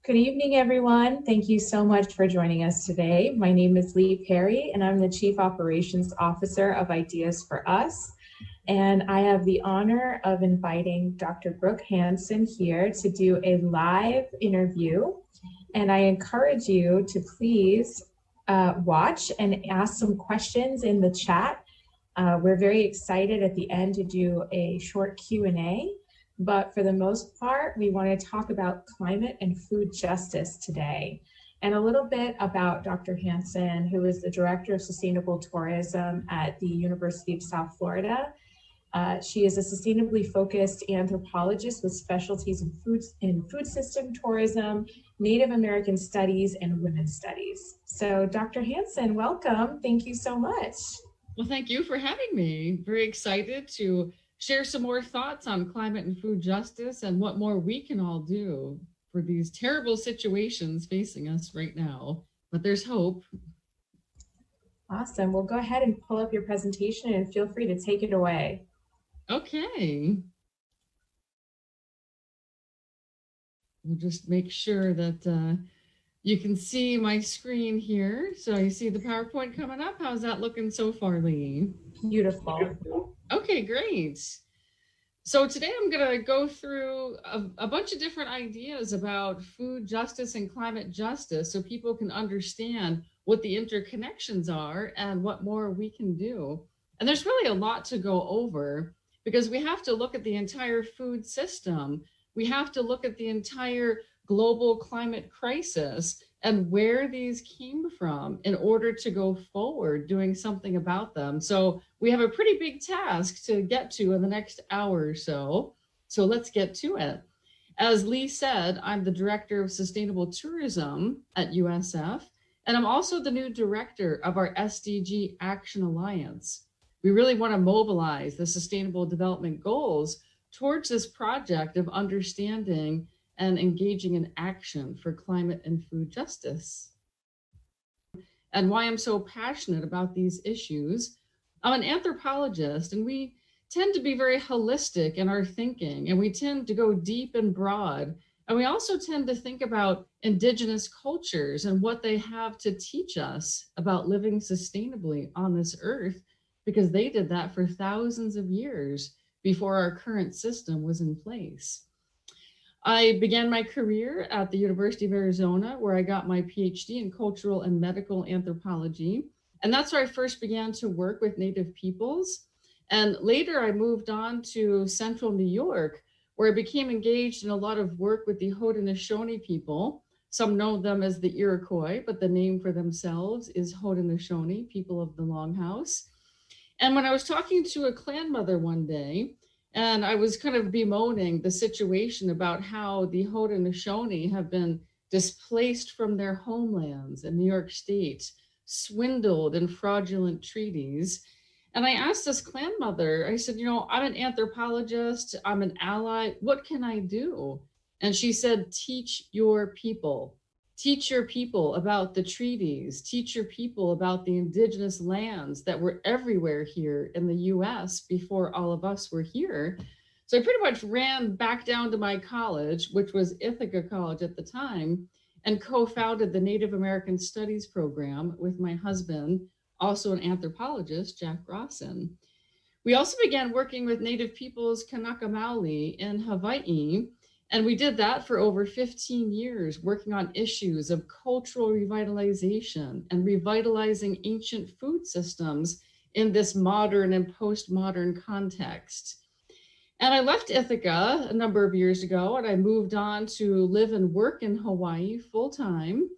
Good evening, everyone. Thank you so much for joining us today. My name is Lee Perry, and I'm the Chief Operations Officer of Ideas for Us. And I have the honor of inviting Dr. Brooke Hansen here to do a live interview. And I encourage you to please watch and ask some questions in the chat. We're very excited at the end to do a short Q&A. But for the most part, we want to talk about climate and food justice today, and a little bit about Dr. Hansen, who is the Director of Sustainable Tourism at the University of South Florida. She is a sustainably focused anthropologist with specialties in food system tourism, Native American studies, and women's studies. So Dr. Hansen, welcome. Thank you so much. Well, thank you for having me. Very excited to share some more thoughts on climate and food justice and what more we can all do for these terrible situations facing us right now. But there's hope. Awesome. Well, go ahead and pull up your presentation and feel free to take it away. Okay. We'll just make sure that you can see my screen here. So you see the PowerPoint coming up. How's that looking so far, Lee? Beautiful. Okay, great. So today I'm going to go through a bunch of different ideas about food justice and climate justice so people can understand what the interconnections are and what more we can do. And there's really a lot to go over because we have to look at the entire food system. We have to look at the entire global climate crisis and where these came from in order to go forward doing something about them. So we have a pretty big task to get to in the next hour or so. So let's get to it. As Lee said, I'm the Director of Sustainable Tourism at USF, and I'm also the new director of our SDG Action Alliance. We really want to mobilize the Sustainable Development Goals towards this project of understanding and engaging in action for climate and food justice. And why I'm so passionate about these issues. I'm an anthropologist, and we tend to be very holistic in our thinking, and we tend to go deep and broad. And we also tend to think about indigenous cultures and what they have to teach us about living sustainably on this earth, because they did that for thousands of years before our current system was in place. I began my career at the University of Arizona, where I got my PhD in cultural and medical anthropology. And that's where I first began to work with Native peoples. And later I moved on to central New York, where I became engaged in a lot of work with the Haudenosaunee people. Some know them as the Iroquois, but the name for themselves is Haudenosaunee, people of the Longhouse. And when I was talking to a clan mother one day, and I was kind of bemoaning the situation about how the Haudenosaunee have been displaced from their homelands in New York State, swindled in fraudulent treaties. And I asked this clan mother, I said, I'm an anthropologist, I'm an ally, what can I do? And she said, teach your people. Teach your people about the treaties, teach your people about the indigenous lands that were everywhere here in the US before all of us were here. So I pretty much ran back down to my college, which was Ithaca College at the time, and co-founded the Native American Studies program with my husband, also an anthropologist, Jack Rawson. We also began working with Native peoples Kanaka Maoli in Hawai'i. And we did that for over 15 years, working on issues of cultural revitalization and revitalizing ancient food systems in this modern and postmodern context. And I left Ithaca a number of years ago, and I moved on to live and work in Hawaii full time.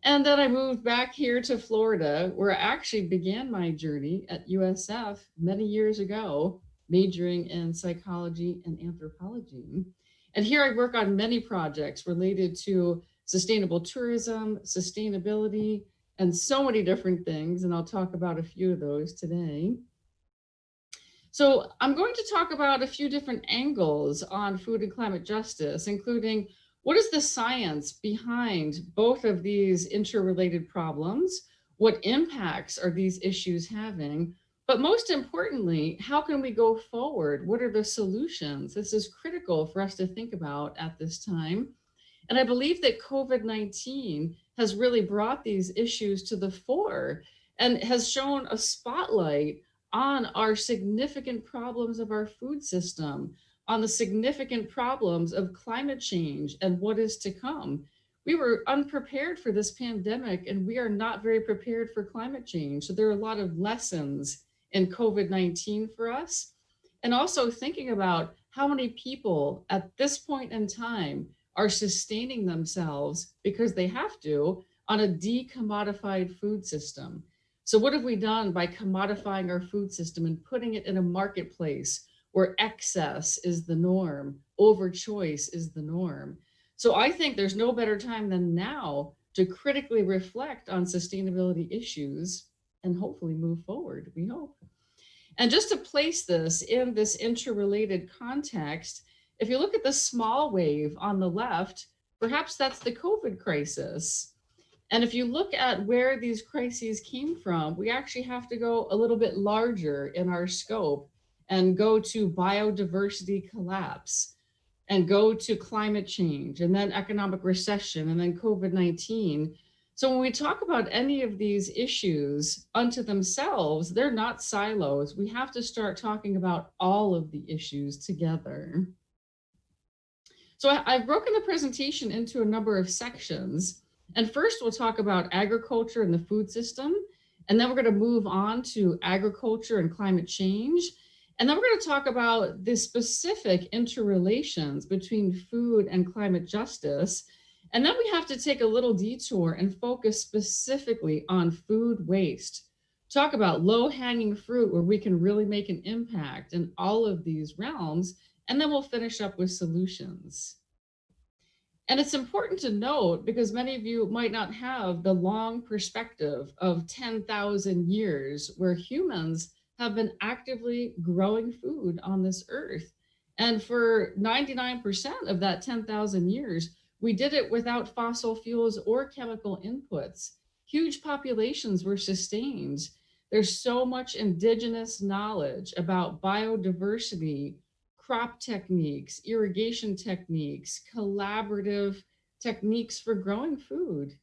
And then I moved back here to Florida, where I actually began my journey at USF many years ago, majoring in psychology and anthropology. And here I work on many projects related to sustainable tourism, sustainability, and so many different things. And I'll talk about a few of those today. So I'm going to talk about a few different angles on food and climate justice, including what is the science behind both of these interrelated problems? What impacts are these issues having? But most importantly, how can we go forward? What are the solutions? This is critical for us to think about at this time. And I believe that COVID-19 has really brought these issues to the fore and has shown a spotlight on our significant problems of our food system, on the significant problems of climate change and what is to come. We were unprepared for this pandemic, and we are not very prepared for climate change. So there are a lot of lessons in COVID-19 for us. And also thinking about how many people at this point in time are sustaining themselves because they have to on a decommodified food system. So what have we done by commodifying our food system and putting it in a marketplace where excess is the norm, over choice is the norm? So I think there's no better time than now to critically reflect on sustainability issues and hopefully move forward, we hope. And just to place this in this interrelated context, if you look at the small wave on the left, perhaps that's the COVID crisis. And if you look at where these crises came from, we actually have to go a little bit larger in our scope and go to biodiversity collapse and go to climate change and then economic recession and then COVID-19. So when we talk about any of these issues unto themselves, they're not silos. We have to start talking about all of the issues together. So I've broken the presentation into a number of sections. And first we'll talk about agriculture and the food system. And then we're going to move on to agriculture and climate change. And then we're going to talk about the specific interrelations between food and climate justice. And then we have to take a little detour and focus specifically on food waste. Talk about low-hanging fruit where we can really make an impact in all of these realms. And then we'll finish up with solutions. And it's important to note, because many of you might not have the long perspective of 10,000 years where humans have been actively growing food on this earth. And for 99% of that 10,000 years, we did it without fossil fuels or chemical inputs. Huge populations were sustained. There's so much indigenous knowledge about biodiversity, crop techniques, irrigation techniques, collaborative techniques for growing food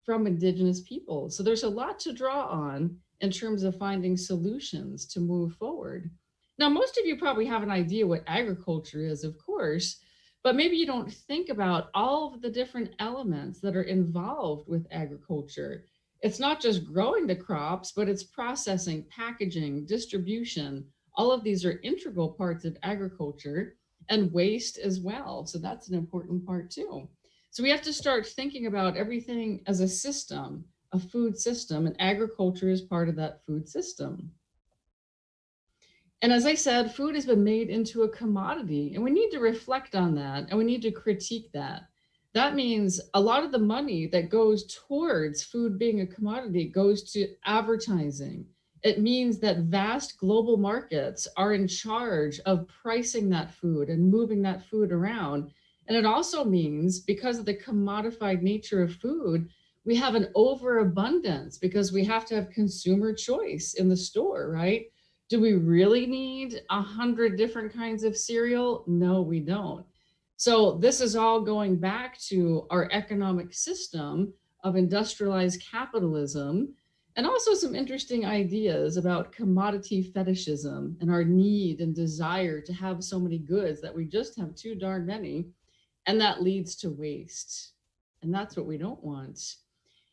from indigenous people. So there's a lot to draw on in terms of finding solutions to move forward. Now, most of you probably have an idea what agriculture is, of course, but maybe you don't think about all of the different elements that are involved with agriculture. It's not just growing the crops, but it's processing, packaging, distribution. All of these are integral parts of agriculture, and waste as well. So that's an important part too. So we have to start thinking about everything as a system, a food system, and agriculture is part of that food system. And as I said, food has been made into a commodity, and we need to reflect on that, and we need to critique that. That means a lot of the money that goes towards food being a commodity goes to advertising. It means that vast global markets are in charge of pricing that food and moving that food around. And it also means, because of the commodified nature of food, we have an overabundance because we have to have consumer choice in the store, right? Do we really need 100 different kinds of cereal? No, we don't. So this is all going back to our economic system of industrialized capitalism, and also some interesting ideas about commodity fetishism and our need and desire to have so many goods that we just have too darn many, and that leads to waste. And that's what we don't want.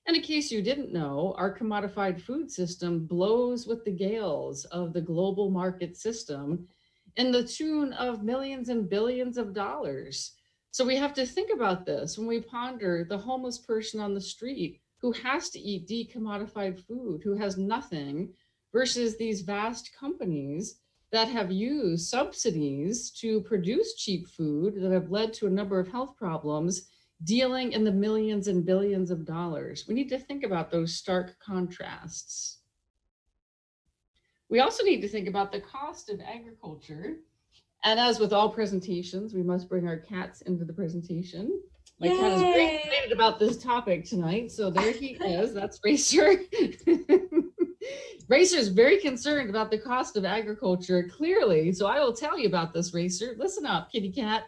And in case you didn't know, our commodified food system blows with the gales of the global market system in the tune of millions and billions of dollars. So we have to think about this when we ponder the homeless person on the street who has to eat decommodified food, who has nothing, versus these vast companies that have used subsidies to produce cheap food that have led to a number of health problems, dealing in the millions and billions of dollars. We need to think about those stark contrasts. We also need to think about the cost of agriculture. And as with all presentations, we must bring our cats into the presentation. My cat is very excited about this topic tonight. So there he is. That's Racer. Racer is very concerned about the cost of agriculture, clearly. So I will tell you about this, Racer. Listen up, kitty cat.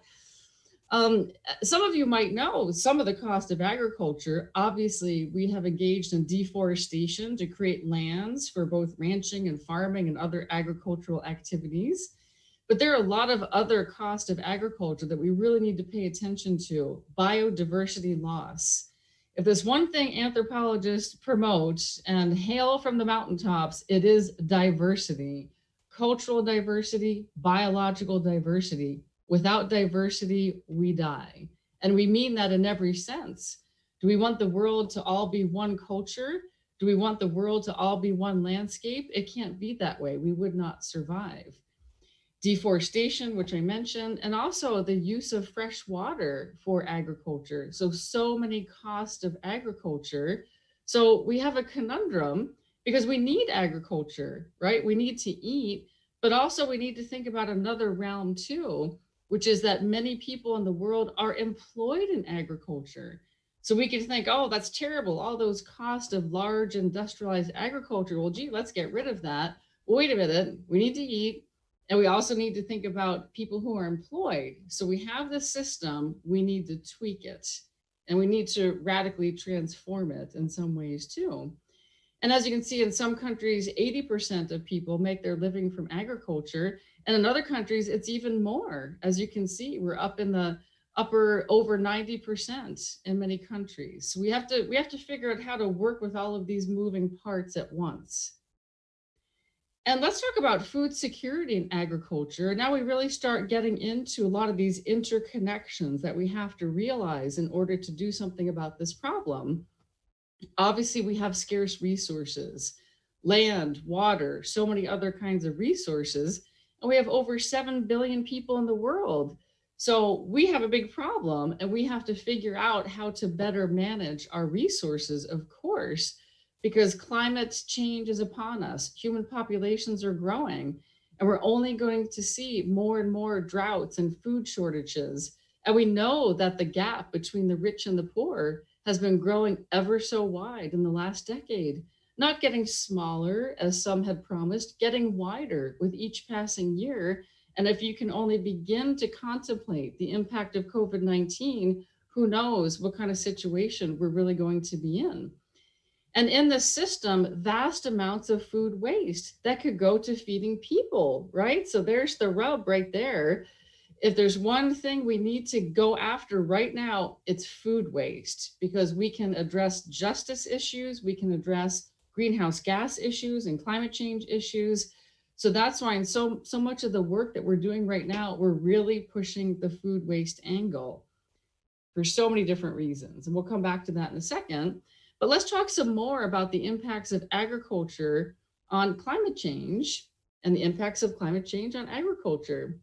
Some of you might know some of the cost of agriculture. Obviously, we have engaged in deforestation to create lands for both ranching and farming and other agricultural activities. But there are a lot of other costs of agriculture that we really need to pay attention to. Biodiversity loss. If there's one thing anthropologists promote and hail from the mountaintops, it is diversity, cultural diversity, biological diversity. Without diversity, we die. And we mean that in every sense. Do we want the world to all be one culture? Do we want the world to all be one landscape? It can't be that way. We would not survive. Deforestation, which I mentioned, and also the use of fresh water for agriculture. So many costs of agriculture. So we have a conundrum because we need agriculture, right? We need to eat, but also we need to think about another realm too, which is that many people in the world are employed in agriculture. So we can think, oh, that's terrible, all those costs of large industrialized agriculture. Well, gee, let's get rid of that. Wait a minute, we need to eat. And we also need to think about people who are employed. So we have this system, we need to tweak it. And we need to radically transform it in some ways too. And as you can see, in some countries, 80% of people make their living from agriculture. And in other countries, it's even more. As you can see, we're up in the upper over 90% in many countries. So we have to figure out how to work with all of these moving parts at once. And let's talk about food security in agriculture. Now we really start getting into a lot of these interconnections that we have to realize in order to do something about this problem. Obviously, we have scarce resources, land, water, so many other kinds of resources, and we have over 7 billion people in the world. So we have a big problem, and we have to figure out how to better manage our resources, of course, because climate change is upon us. Human populations are growing, and we're only going to see more and more droughts and food shortages. And we know that the gap between the rich and the poor has been growing ever so wide in the last decade, not getting smaller, as some had promised, getting wider with each passing year. And if you can only begin to contemplate the impact of COVID-19, who knows what kind of situation we're really going to be in. And in the system, vast amounts of food waste that could go to feeding people, right? So there's the rub right there. If there's one thing we need to go after right now, it's food waste, because we can address justice issues, we can address greenhouse gas issues and climate change issues. So that's why in so much of the work that we're doing right now, we're really pushing the food waste angle for so many different reasons. And we'll come back to that in a second. But let's talk some more about the impacts of agriculture on climate change and the impacts of climate change on agriculture.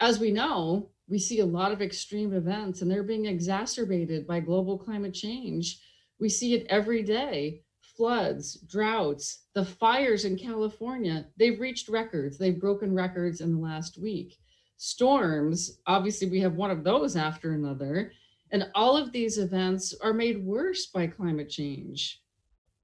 As we know, we see a lot of extreme events, and they're being exacerbated by global climate change. We see it every day. Floods, droughts, the fires in California, they've reached records. They've broken records in the last week. Storms, obviously we have one of those after another. And all of these events are made worse by climate change.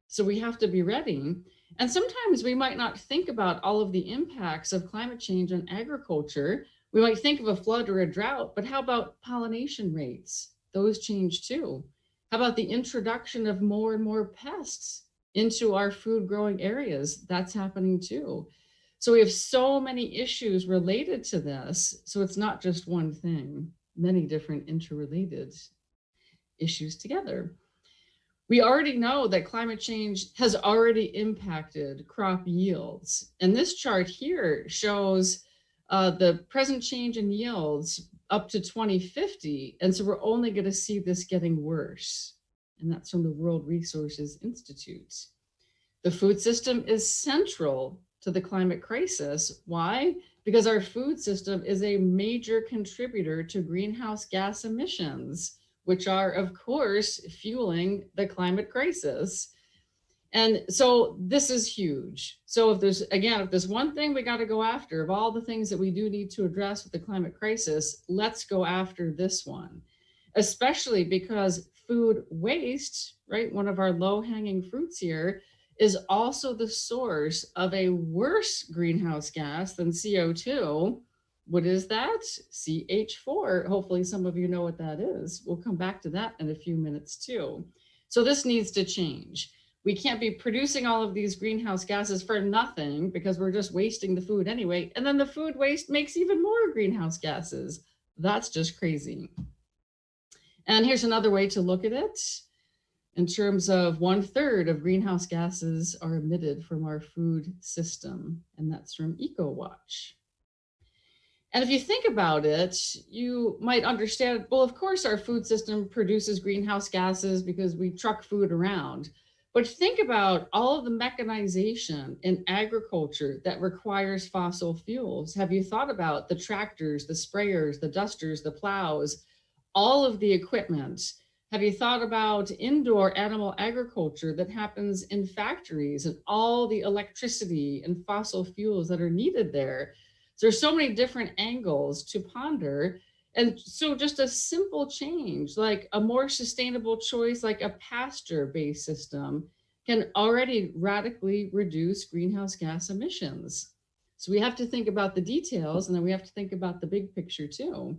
So we have to be ready. And sometimes we might not think about all of the impacts of climate change on agriculture. We might think of a flood or a drought, but how about pollination rates? Those change too. How about the introduction of more and more pests into our food growing areas? That's happening too. So we have so many issues related to this. So it's not just one thing, many different interrelated issues together. We already know that climate change has already impacted crop yields. And this chart here shows the present change in yields up to 2050. And so we're only going to see this getting worse. And that's from the World Resources Institute. The food system is central to the climate crisis. Why? Because our food system is a major contributor to greenhouse gas emissions, which are, of course, fueling the climate crisis. And so this is huge. So if there's one thing we got to go after, of all the things that we do need to address with the climate crisis, let's go after this one, especially because food waste, right, one of our low-hanging fruits here, is also the source of a worse greenhouse gas than CO2, What is that? CH4. Hopefully some of you know what that is. We'll come back to that in a few minutes too. So this needs to change. We can't be producing all of these greenhouse gases for nothing because we're just wasting the food anyway. And then the food waste makes even more greenhouse gases. That's just crazy. And here's another way to look at it. In terms of 1/3 of greenhouse gases are emitted from our food system, and that's from EcoWatch. And if you think about it, you might understand, well, of course, our food system produces greenhouse gases because we truck food around. But think about all of the mechanization in agriculture that requires fossil fuels. Have you thought about the tractors, the sprayers, the dusters, the plows, all of the equipment? Have you thought about indoor animal agriculture that happens in factories and all the electricity and fossil fuels that are needed there? So there's so many different angles to ponder. And so just a simple change, like a more sustainable choice, like a pasture-based system, can already radically reduce greenhouse gas emissions. So we have to think about the details, and then we have to think about the big picture too.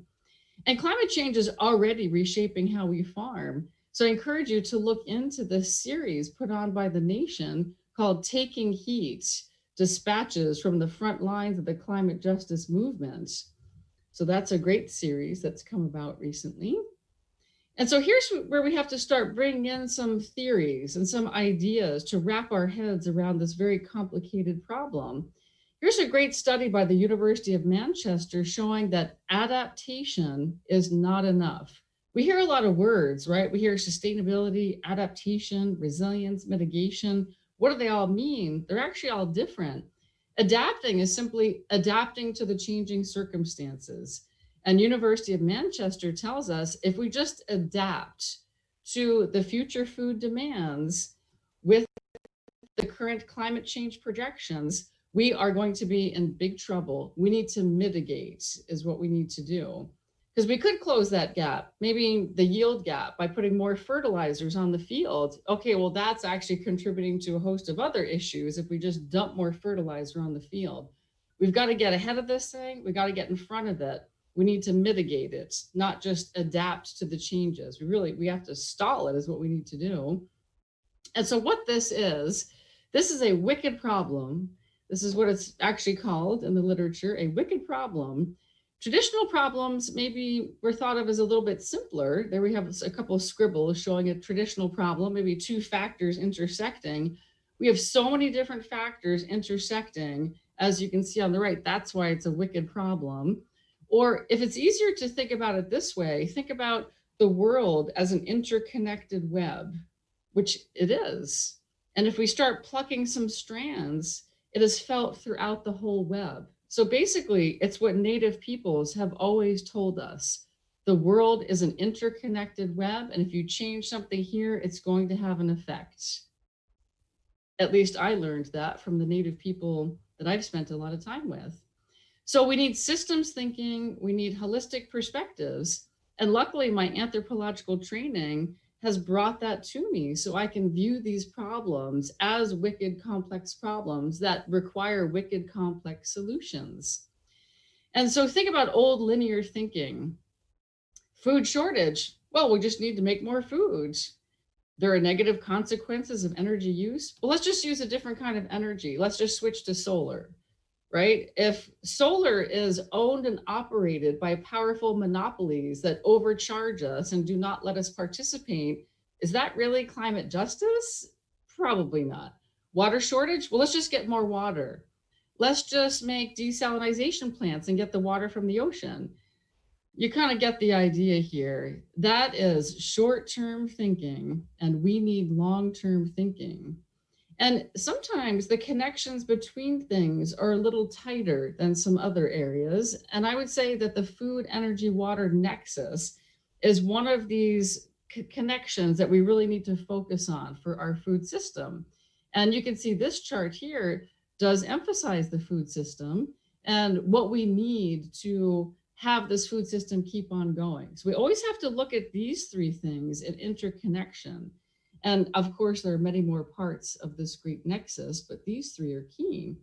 And climate change is already reshaping how we farm. So I encourage you to look into this series put on by the nation called Taking Heat, Dispatches from the Front Lines of the Climate Justice Movement. So that's a great series that's come about recently. And so here's where we have to start bringing in some theories and some ideas to wrap our heads around this very complicated problem. Here's a great study by the University of Manchester showing that adaptation is not enough. We hear a lot of words, right? We hear sustainability, adaptation, resilience, mitigation. What do they all mean? They're actually all different. Adapting is simply adapting to the changing circumstances. And University of Manchester tells us if we just adapt to the future food demands with the current climate change projections, we are going to be in big trouble. We need to mitigate is what we need to do. Because we could close that gap, maybe the yield gap, by putting more fertilizers on the field. Okay, well, that's actually contributing to a host of other issues if we just dump more fertilizer on the field. We've got to get ahead of this thing. We've got to get in front of it. We need to mitigate it, not just adapt to the changes. We have to stall it is what we need to do. And so what this is a wicked problem. This is what it's actually called in the literature, a wicked problem. Traditional problems maybe were thought of as a little bit simpler. There we have a couple of scribbles showing a traditional problem, maybe two factors intersecting. We have so many different factors intersecting, as you can see on the right. That's why it's a wicked problem. Or if it's easier to think about it this way, think about the world as an interconnected web, which it is. And if we start plucking some strands, it is felt throughout the whole web. So basically, it's what Native peoples have always told us. The world is an interconnected web, and if you change something here, it's going to have an effect. At least I learned that from the Native people that I've spent a lot of time with. So we need systems thinking, we need holistic perspectives, and luckily my anthropological training has brought that to me so I can view these problems as wicked, complex problems that require wicked, complex solutions. And so think about old linear thinking. Food shortage. Well, we just need to make more food. There are negative consequences of energy use. Well, let's just use a different kind of energy. Let's just switch to solar, right? If solar is owned and operated by powerful monopolies that overcharge us and do not let us participate, is that really climate justice? Probably not. Water shortage? Well, let's just get more water. Let's just make desalination plants and get the water from the ocean. You kind of get the idea here. That is short-term thinking, and we need long-term thinking. And sometimes the connections between things are a little tighter than some other areas. And I would say that the food, energy, water nexus is one of these connections that we really need to focus on for our food system. And you can see this chart here does emphasize the food system and what we need to have this food system keep on going. So we always have to look at these three things in interconnection. And of course, there are many more parts of this great nexus, but these three are key.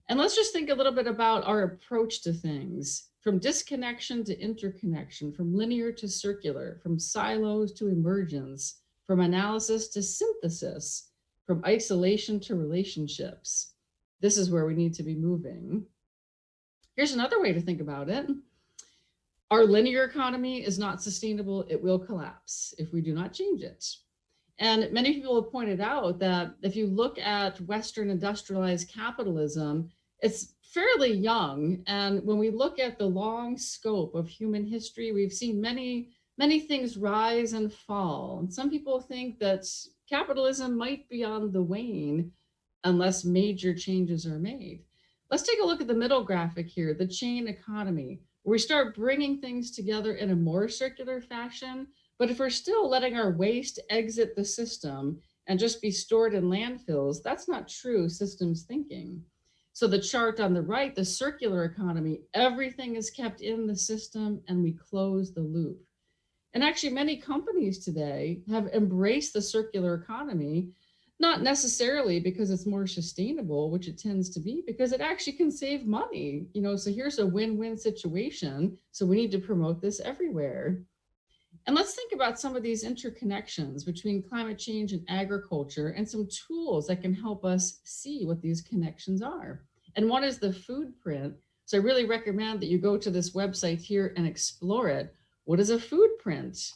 And let's just think a little bit about our approach to things, from disconnection to interconnection, from linear to circular, from silos to emergence, from analysis to synthesis, from isolation to relationships. This is where we need to be moving. Here's another way to think about it. Our linear economy is not sustainable. It will collapse if we do not change it. And many people have pointed out that if you look at Western industrialized capitalism, it's fairly young. And when we look at the long scope of human history, we've seen many things rise and fall. And some people think that capitalism might be on the wane unless major changes are made. Let's take a look at the middle graphic here, the chain economy, where we start bringing things together in a more circular fashion. But if we're still letting our waste exit the system and just be stored in landfills, that's not true systems thinking. So the chart on the right, the circular economy, everything is kept in the system and we close the loop. And actually many companies today have embraced the circular economy, not necessarily because it's more sustainable, which it tends to be, because it actually can save money. So here's a win-win situation. So we need to promote this everywhere. And let's think about some of these interconnections between climate change and agriculture and some tools that can help us see what these connections are. And one is the food print. So I really recommend that you go to this website here and explore it. What is a food print?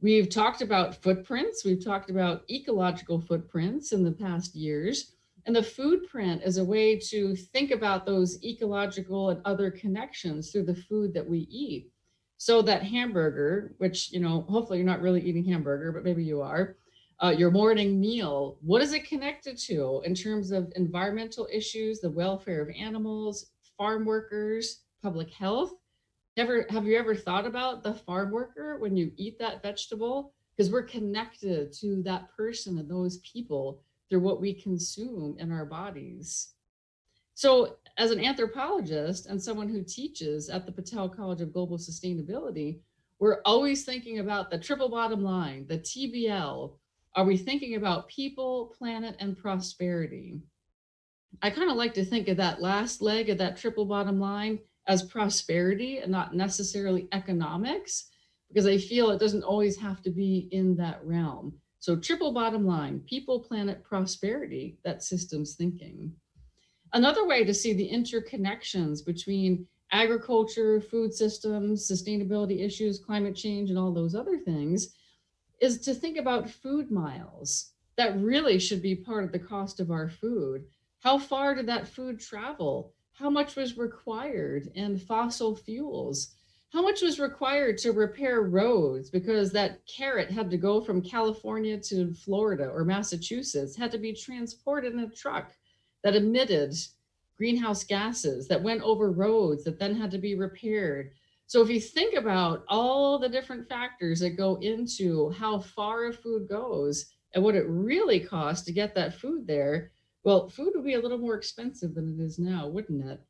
We've talked about footprints. We've talked about ecological footprints in the past years. And the food print is a way to think about those ecological and other connections through the food that we eat. So that hamburger, which, hopefully you're not really eating hamburger, but maybe you are, your morning meal, what is it connected to in terms of environmental issues, the welfare of animals, farm workers, public health? Have you ever thought about the farm worker when you eat that vegetable? Because we're connected to that person and those people through what we consume in our bodies. So as an anthropologist and someone who teaches at the Patel College of Global Sustainability, we're always thinking about the triple bottom line, the TBL. Are we thinking about people, planet, and prosperity? I kind of like to think of that last leg of that triple bottom line as prosperity and not necessarily economics, because I feel it doesn't always have to be in that realm. So triple bottom line, people, planet, prosperity, that's systems thinking. Another way to see the interconnections between agriculture, food systems, sustainability issues, climate change, and all those other things is to think about food miles. That really should be part of the cost of our food. How far did that food travel? How much was required in fossil fuels? How much was required to repair roads because that carrot had to go from California to Florida or Massachusetts, had to be transported in a truck that emitted greenhouse gases, that went over roads that then had to be repaired. So if you think about all the different factors that go into how far a food goes and what it really costs to get that food there, well, food would be a little more expensive than it is now, wouldn't it?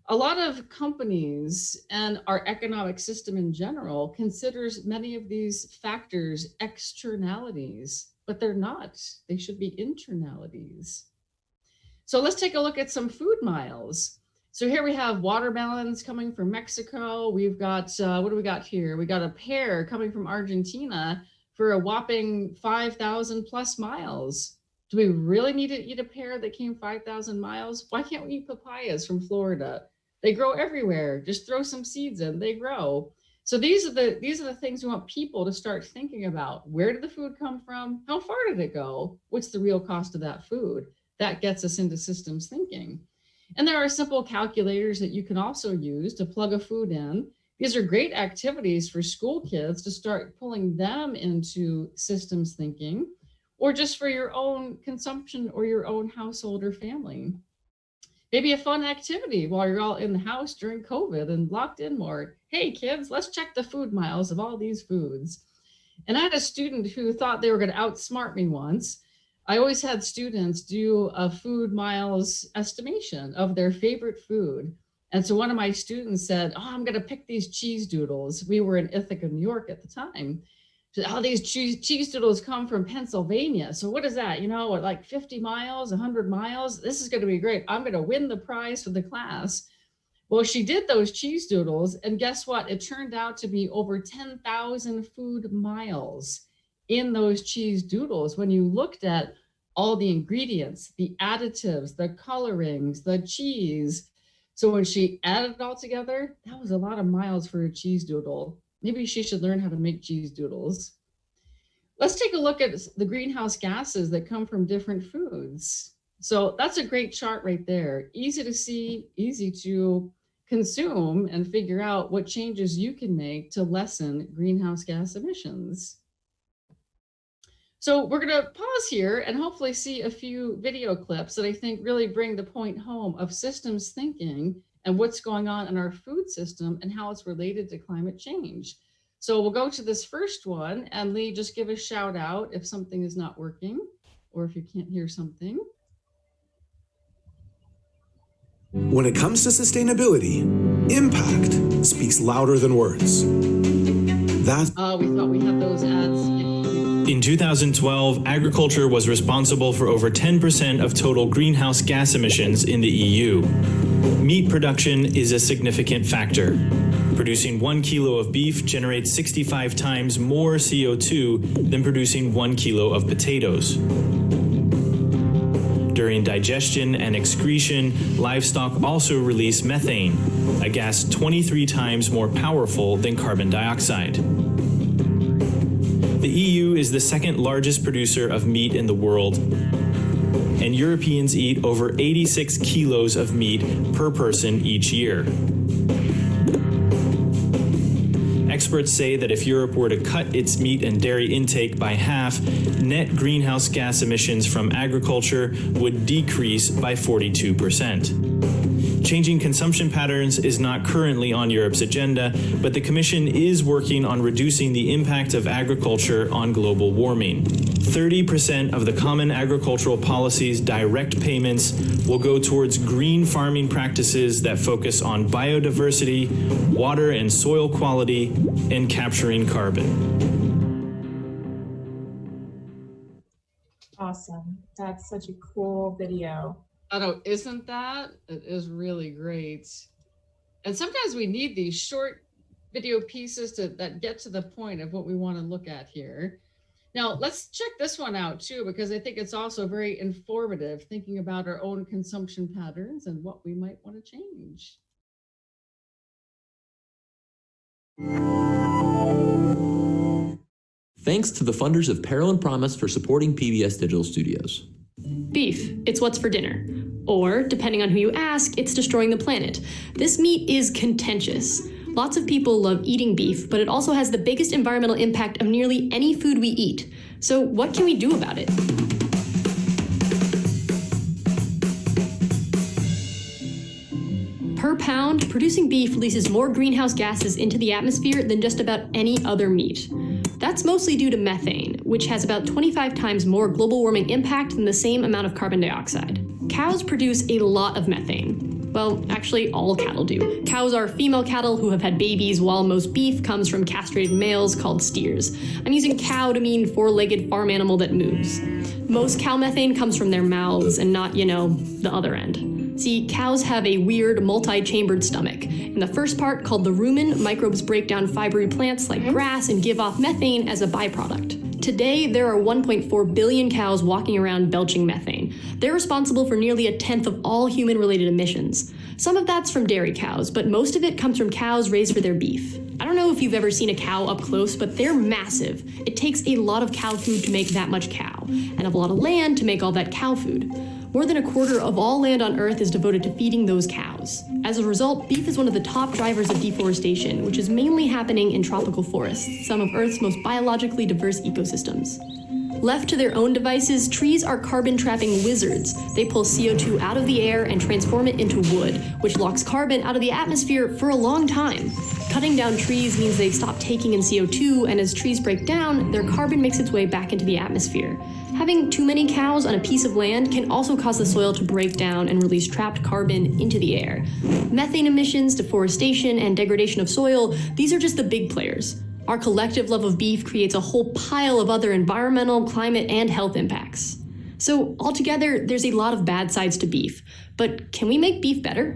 A lot of companies and our economic system in general considers many of these factors externalities, but they're not. They should be internalities. So let's take a look at some food miles. So here we have watermelons coming from Mexico. We've got, what do we got here? We got a pear coming from Argentina for a whopping 5,000 plus miles. Do we really need to eat a pear that came 5,000 miles? Why can't we eat papayas from Florida? They grow everywhere. Just throw some seeds in, they grow. So these are the things we want people to start thinking about. Where did the food come from? How far did it go? What's the real cost of that food? That gets us into systems thinking. And there are simple calculators that you can also use to plug a food in. These are great activities for school kids to start pulling them into systems thinking, or just for your own consumption or your own household or family. Maybe a fun activity while you're all in the house during COVID and locked in more. Hey kids, let's check the food miles of all these foods. And I had a student who thought they were going to outsmart me once. I always had students do a food miles estimation of their favorite food. And so one of my students said, I'm going to pick these cheese doodles. We were in Ithaca, New York at the time. So, oh, these cheese doodles come from Pennsylvania. So what is that? You know, like 50 miles, 100 miles? This is going to be great. I'm going to win the prize for the class. Well, she did those cheese doodles, and guess what? It turned out to be over 10,000 food miles in those cheese doodles when you looked at all the ingredients, the additives, the colorings, the cheese. So when she added it all together, that was a lot of miles for a cheese doodle. Maybe she should learn how to make cheese doodles. Let's take a look at the greenhouse gases that come from different foods. So that's a great chart right there. Easy to see, easy to consume, and figure out what changes you can make to lessen greenhouse gas emissions. So we're going to pause here and hopefully see a few video clips that I think really bring the point home of systems thinking and what's going on in our food system and how it's related to climate change. So we'll go to this first one, and Lee, just give a shout out if something is not working or if you can't hear something. When it comes to sustainability, impact speaks louder than words. We thought we had those ads. In 2012, agriculture was responsible for over 10% of total greenhouse gas emissions in the EU. Meat production is a significant factor. Producing 1 kilo of beef generates 65 times more CO2 than producing 1 kilo of potatoes. During digestion and excretion, livestock also release methane, a gas 23 times more powerful than carbon dioxide. The EU is the second largest producer of meat in the world, and Europeans eat over 86 kilos of meat per person each year. Experts say that if Europe were to cut its meat and dairy intake by half, net greenhouse gas emissions from agriculture would decrease by 42%. Changing consumption patterns is not currently on Europe's agenda, but the Commission is working on reducing the impact of agriculture on global warming. 30% of the Common Agricultural Policy's direct payments will go towards green farming practices that focus on biodiversity, water and soil quality, and capturing carbon. Awesome. That's such a cool video. I know, isn't that? It is really great. And sometimes we need these short video pieces that get to the point of what we want to look at here. Now, let's check this one out too, because I think it's also very informative, thinking about our own consumption patterns and what we might want to change. Thanks to the funders of Peril and Promise for supporting PBS Digital Studios. Beef, it's what's for dinner. Or, depending on who you ask, it's destroying the planet. This meat is contentious. Lots of people love eating beef, but it also has the biggest environmental impact of nearly any food we eat. So what can we do about it? Per pound, producing beef releases more greenhouse gases into the atmosphere than just about any other meat. That's mostly due to methane, which has about 25 times more global warming impact than the same amount of carbon dioxide. Cows produce a lot of methane. Well, actually, all cattle do. Cows are female cattle who have had babies, while most beef comes from castrated males called steers. I'm using cow to mean four-legged farm animal that moves. Most cow methane comes from their mouths and not, the other end. See, cows have a weird multi-chambered stomach. In the first part, called the rumen, microbes break down fibery plants like grass and give off methane as a byproduct. Today, there are 1.4 billion cows walking around belching methane. They're responsible for nearly a tenth of all human-related emissions. Some of that's from dairy cows, but most of it comes from cows raised for their beef. I don't know if you've ever seen a cow up close, but they're massive. It takes a lot of cow food to make that much cow, and a lot of land to make all that cow food. More than a quarter of all land on Earth is devoted to feeding those cows. As a result, beef is one of the top drivers of deforestation, which is mainly happening in tropical forests, some of Earth's most biologically diverse ecosystems. Left to their own devices, trees are carbon-trapping wizards. They pull CO2 out of the air and transform it into wood, which locks carbon out of the atmosphere for a long time. Cutting down trees means they stop taking in CO2, and as trees break down, their carbon makes its way back into the atmosphere. Having too many cows on a piece of land can also cause the soil to break down and release trapped carbon into the air. Methane emissions, deforestation, and degradation of soil, these are just the big players. Our collective love of beef creates a whole pile of other environmental, climate, and health impacts. So altogether, there's a lot of bad sides to beef. But can we make beef better?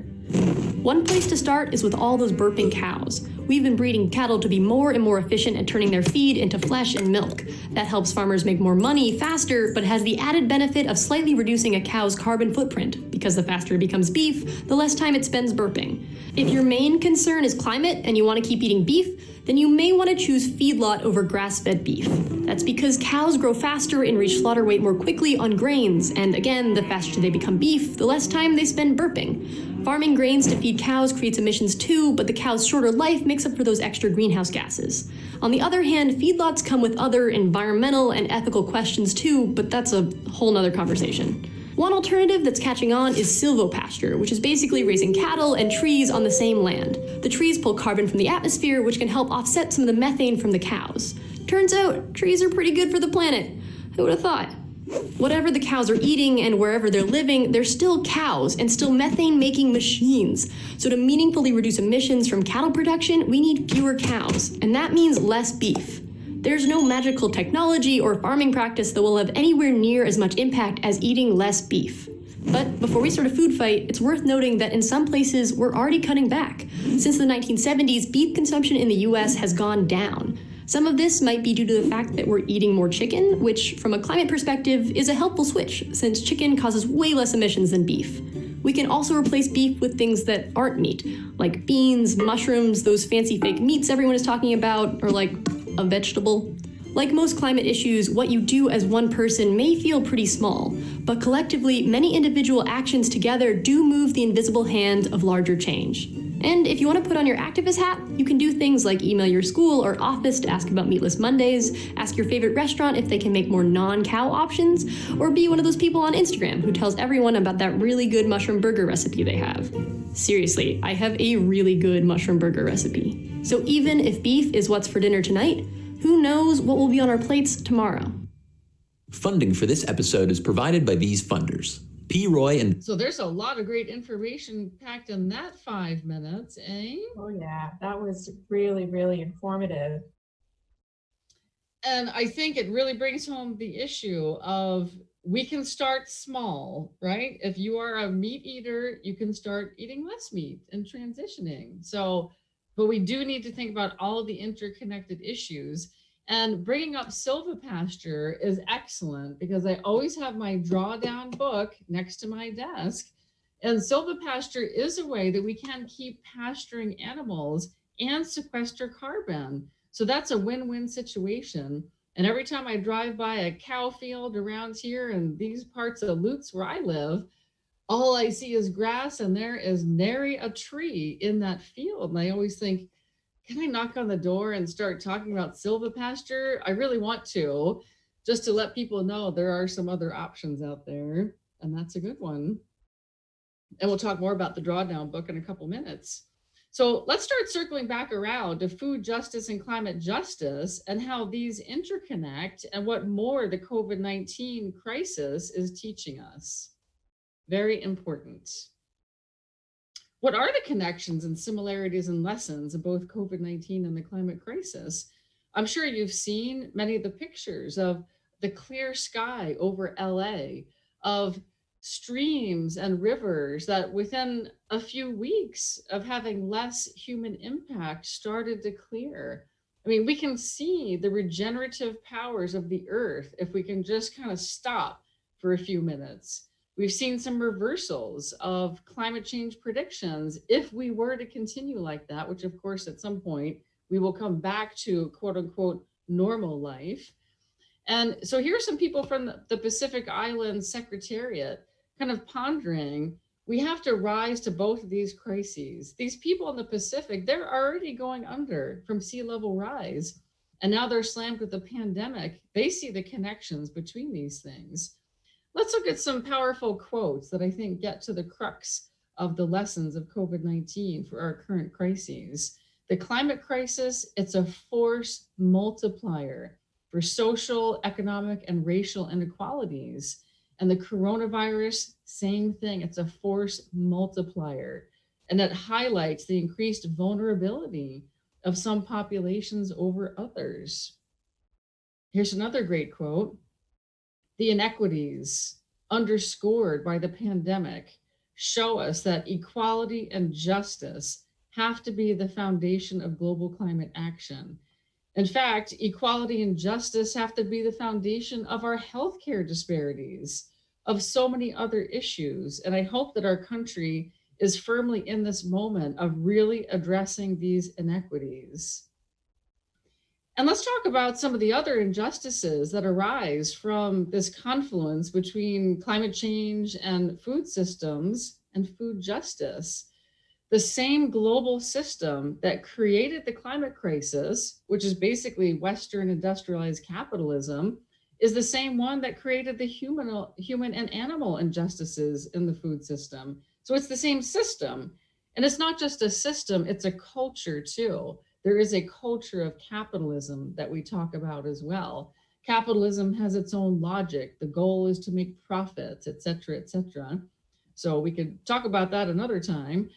One place to start is with all those burping cows. We've been breeding cattle to be more and more efficient at turning their feed into flesh and milk. That helps farmers make more money faster, but has the added benefit of slightly reducing a cow's carbon footprint, because the faster it becomes beef, the less time it spends burping. If your main concern is climate and you want to keep eating beef, then you may want to choose feedlot over grass-fed beef. That's because cows grow faster and reach slaughter weight more quickly on grains, and again, the faster they become beef, the less time they spend burping. Farming grains to feed cows creates emissions too, but the cow's shorter life makes up for those extra greenhouse gases. On the other hand, feedlots come with other environmental and ethical questions too, but that's a whole nother conversation. One alternative that's catching on is silvopasture, which is basically raising cattle and trees on the same land. The trees pull carbon from the atmosphere, which can help offset some of the methane from the cows. Turns out, trees are pretty good for the planet. Who would have thought? Whatever the cows are eating and wherever they're living, they're still cows and still methane-making machines. So to meaningfully reduce emissions from cattle production, we need fewer cows, and that means less beef. There's no magical technology or farming practice that will have anywhere near as much impact as eating less beef. But before we start a food fight, it's worth noting that in some places, we're already cutting back. Since the 1970s, beef consumption in the US has gone down. Some of this might be due to the fact that we're eating more chicken, which from a climate perspective is a helpful switch, since chicken causes way less emissions than beef. We can also replace beef with things that aren't meat, like beans, mushrooms, those fancy fake meats everyone is talking about, or like a vegetable. Like most climate issues, what you do as one person may feel pretty small, but collectively, many individual actions together do move the invisible hand of larger change. And if you want to put on your activist hat, you can do things like email your school or office to ask about Meatless Mondays, ask your favorite restaurant if they can make more non-cow options, or be one of those people on Instagram who tells everyone about that really good mushroom burger recipe they have. Seriously, I have a really good mushroom burger recipe. So even if beef is what's for dinner tonight, who knows what will be on our plates tomorrow? Funding for this episode is provided by these funders. P. Roy and... So there's a lot of great information packed in that 5 minutes, eh? Oh yeah, that was really, really informative. And I think it really brings home the issue of we can start small, right? If you are a meat eater, you can start eating less meat and transitioning. So, but we do need to think about all of the interconnected issues. And bringing up Silvopasture is excellent because I always have my drawdown book next to my desk. And Silvopasture is a way that we can keep pasturing animals and sequester carbon. So that's a win-win situation. And every time I drive by a cow field around here in these parts of Lutz where I live, all I see is grass and there is nary a tree in that field. And I always think, can I knock on the door and start talking about Silvopasture? I really want to, just to let people know there are some other options out there, and that's a good one. And we'll talk more about the drawdown book in a couple minutes. So let's start circling back around to food justice and climate justice and how these interconnect and what more the COVID-19 crisis is teaching us. Very important. What are the connections and similarities and lessons of both COVID-19 and the climate crisis? I'm sure you've seen many of the pictures of the clear sky over LA, of streams and rivers that within a few weeks of having less human impact started to clear. I mean, we can see the regenerative powers of the earth if we can just kind of stop for a few minutes. We've seen some reversals of climate change predictions if we were to continue like that, which of course at some point we will come back to quote unquote normal life. And so here are some people from the Pacific Islands Secretariat kind of pondering, we have to rise to both of these crises. These people in the Pacific, they're already going under from sea level rise. And now they're slammed with the pandemic. They see the connections between these things. Let's look at some powerful quotes that I think get to the crux of the lessons of COVID-19 for our current crises. The climate crisis, it's a force multiplier for social, economic, and racial inequalities. And the coronavirus, same thing, it's a force multiplier. And that highlights the increased vulnerability of some populations over others. Here's another great quote. The inequities underscored by the pandemic show us that equality and justice have to be the foundation of global climate action. In fact, equality and justice have to be the foundation of our healthcare disparities, of so many other issues. And I hope that our country is firmly in this moment of really addressing these inequities. And let's talk about some of the other injustices that arise from this confluence between climate change and food systems and food justice. The same global system that created the climate crisis, which is basically Western industrialized capitalism, is the same one that created the human and animal injustices in the food system. So it's the same system. And it's not just a system, it's a culture too. There is a culture of capitalism that we talk about as well. Capitalism has its own logic. The goal is to make profits, et cetera, et cetera. So we could talk about that another time.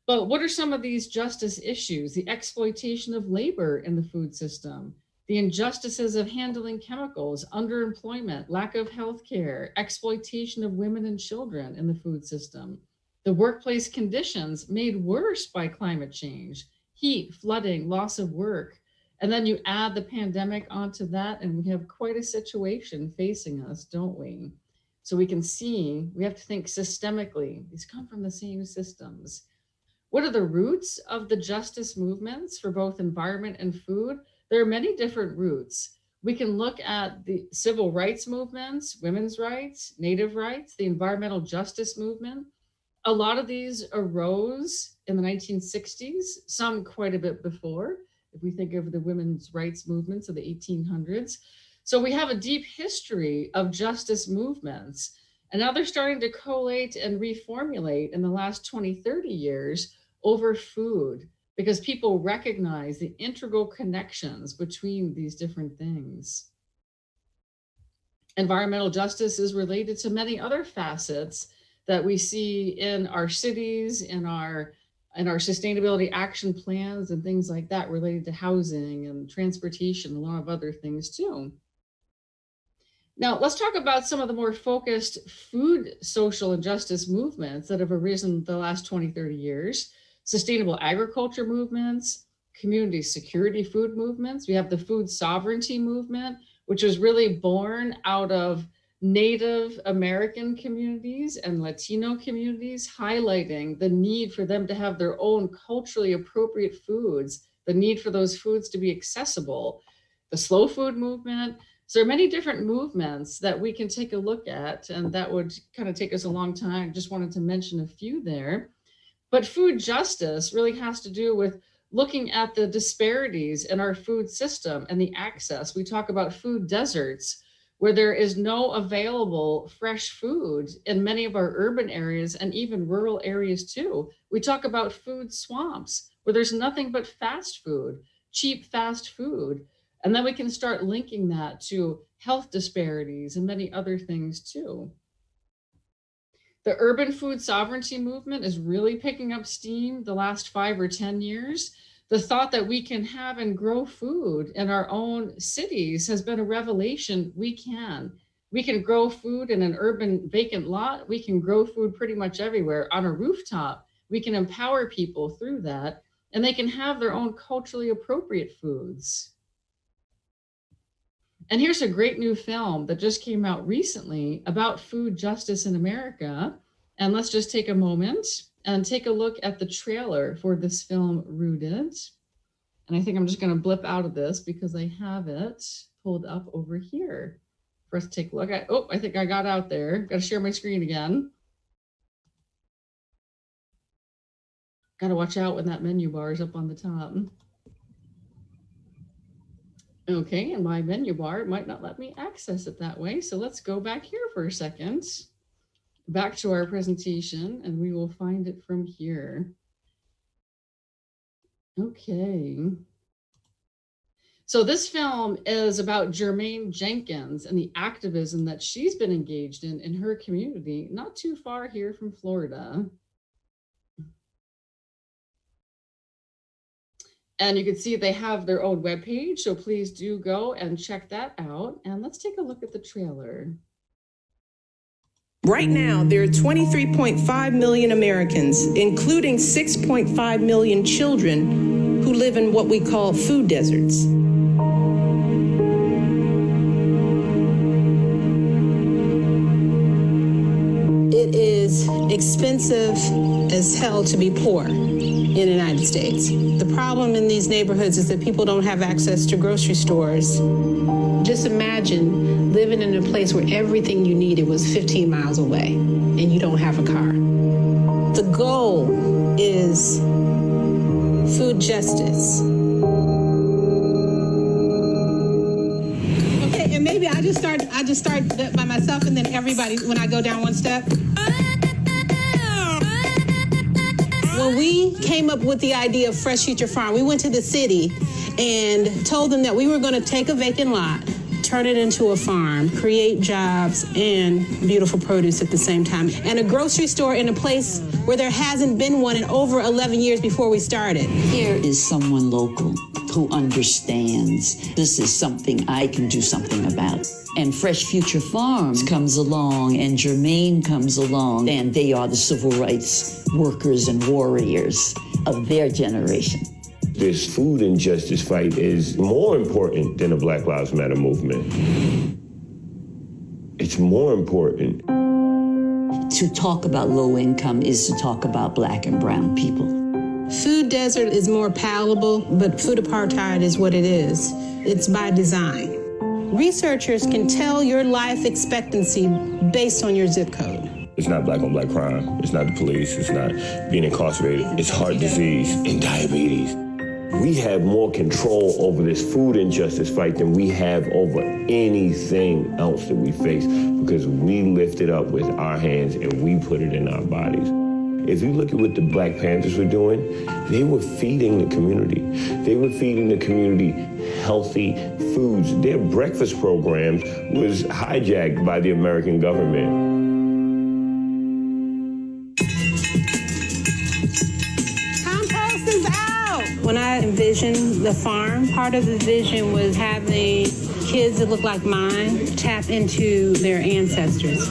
But what are some of these justice issues? The exploitation of labor in the food system, the injustices of handling chemicals, underemployment, lack of health care, exploitation of women and children in the food system, the workplace conditions made worse by climate change, heat, flooding, loss of work. And then you add the pandemic onto that, and we have quite a situation facing us, don't we? So we can see, we have to think systemically. These come from the same systems. What are the roots of the justice movements for both environment and food? There are many different roots. We can look at the civil rights movements, women's rights, Native rights, the environmental justice movement. A lot of these arose in the 1960s, some quite a bit before, if we think of the women's rights movements of the 1800s. So we have a deep history of justice movements. And now they're starting to collate and reformulate in the last 20, 30 years over food, because people recognize the integral connections between these different things. Environmental justice is related to many other facets that we see in our cities, in our sustainability action plans and things like that related to housing and transportation, a lot of other things too. Now, let's talk about some of the more focused food social and justice movements that have arisen the last 20, 30 years. Sustainable agriculture movements, community security food movements. We have the food sovereignty movement, which was really born out of Native American communities and Latino communities, highlighting the need for them to have their own culturally appropriate foods, the need for those foods to be accessible. The slow food movement. So there are many different movements that we can take a look at, and that would kind of take us a long time. Just wanted to mention a few there. But food justice really has to do with looking at the disparities in our food system and the access. We talk about food deserts, where there is no available fresh food in many of our urban areas and even rural areas too. We talk about food swamps, where there's nothing but fast food, cheap fast food. And then we can start linking that to health disparities and many other things too. The urban food sovereignty movement is really picking up steam the last 5 or 10 years. The thought that we can have and grow food in our own cities has been a revelation. We can grow food in an urban vacant lot. We can grow food pretty much everywhere on a rooftop. We can empower people through that, and they can have their own culturally appropriate foods. And here's a great new film that just came out recently about food justice in America. And let's just take a moment and take a look at the trailer for this film, Rooted. And I think I'm just going to blip out of this because I have it pulled up over here for us to take a look at. Oh, I think I got out there. Got to share my screen again. Got to watch out when that menu bar is up on the top. Okay, and my menu bar might not let me access it that way. So let's go back here for a second, back to our presentation, and we will find it from here. Okay. So this film is about Jermaine Jenkins and the activism that she's been engaged in her community, not too far here from Florida. And you can see they have their own webpage, so please do go and check that out. And let's take a look at the trailer. Right now, there are 23.5 million Americans, including 6.5 million children, who live in what we call food deserts. It is expensive as hell to be poor in the United States. The problem in these neighborhoods is that people don't have access to grocery stores. Just imagine living in a place where everything you needed was 15 miles away and you don't have a car. The goal is food justice. Okay, and maybe I just start by myself and then everybody when I go down one step. When we came up with the idea of Fresh Future Farm, we went to the city and told them that we were going to take a vacant lot, turn it into a farm, create jobs and beautiful produce at the same time, and a grocery store in a place where there hasn't been one in over 11 years before we started. Here is someone local who understands this is something I can do something about. And Fresh Future Farms comes along, and Jermaine comes along, and they are the civil rights workers and warriors of their generation. This food injustice fight is more important than the Black Lives Matter movement. It's more important. To talk about low income is to talk about Black and brown people. Food desert is more palatable, but food apartheid is what it is. It's by design. Researchers can tell your life expectancy based on your zip code. It's not black on black crime. It's not the police. It's not being incarcerated. It's heart disease and diabetes. We have more control over this food injustice fight than we have over anything else that we face because we lift it up with our hands and we put it in our bodies. If you look at what the Black Panthers were doing, they were feeding the community. They were feeding the community healthy foods. Their breakfast programs was hijacked by the American government. Compost is out! When I envisioned the farm, part of the vision was having kids that look like mine tap into their ancestors.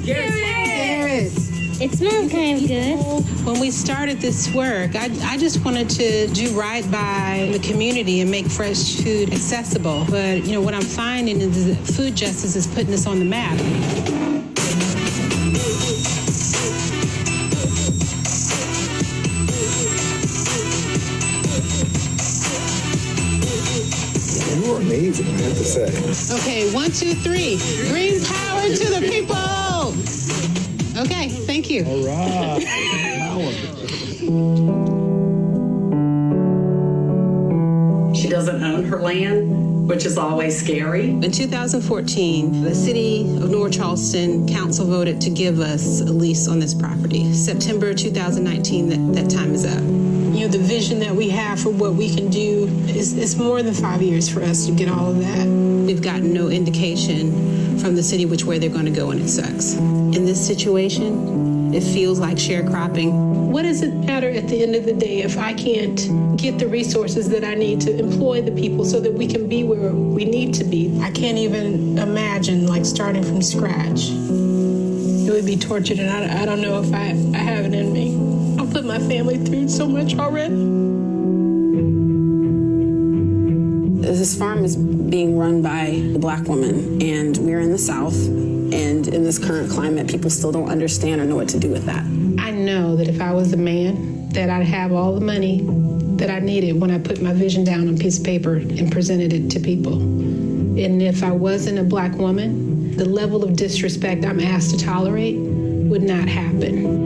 Carrots! It smells kind of good. When we started this work, I just wanted to do right by the community and make fresh food accessible. But, you know, what I'm finding is that food justice is putting us on the map. You are amazing, I have to say. Okay, 1, 2, 3. Green power to the people! Okay, thank you. All right. She doesn't own her land, which is always scary. In 2014, the City of North Charleston Council voted to give us a lease on this property. September 2019, that time is up. You know, the vision that we have for what we can do is more than 5 years for us to get all of that. We've gotten no indication from the city which way they're going to go, and it sucks. In this situation, it feels like sharecropping. What does it matter at the end of the day if I can't get the resources that I need to employ the people so that we can be where we need to be? I can't even imagine like starting from scratch. It would be tortured, and I don't know if I have it in me. I'll put my family through so much already. This farm is being run by a Black woman, and we're in the South. And in this current climate, people still don't understand or know what to do with that. I know that if I was a man, that I'd have all the money that I needed when I put my vision down on a piece of paper and presented it to people. And if I wasn't a Black woman, the level of disrespect I'm asked to tolerate would not happen.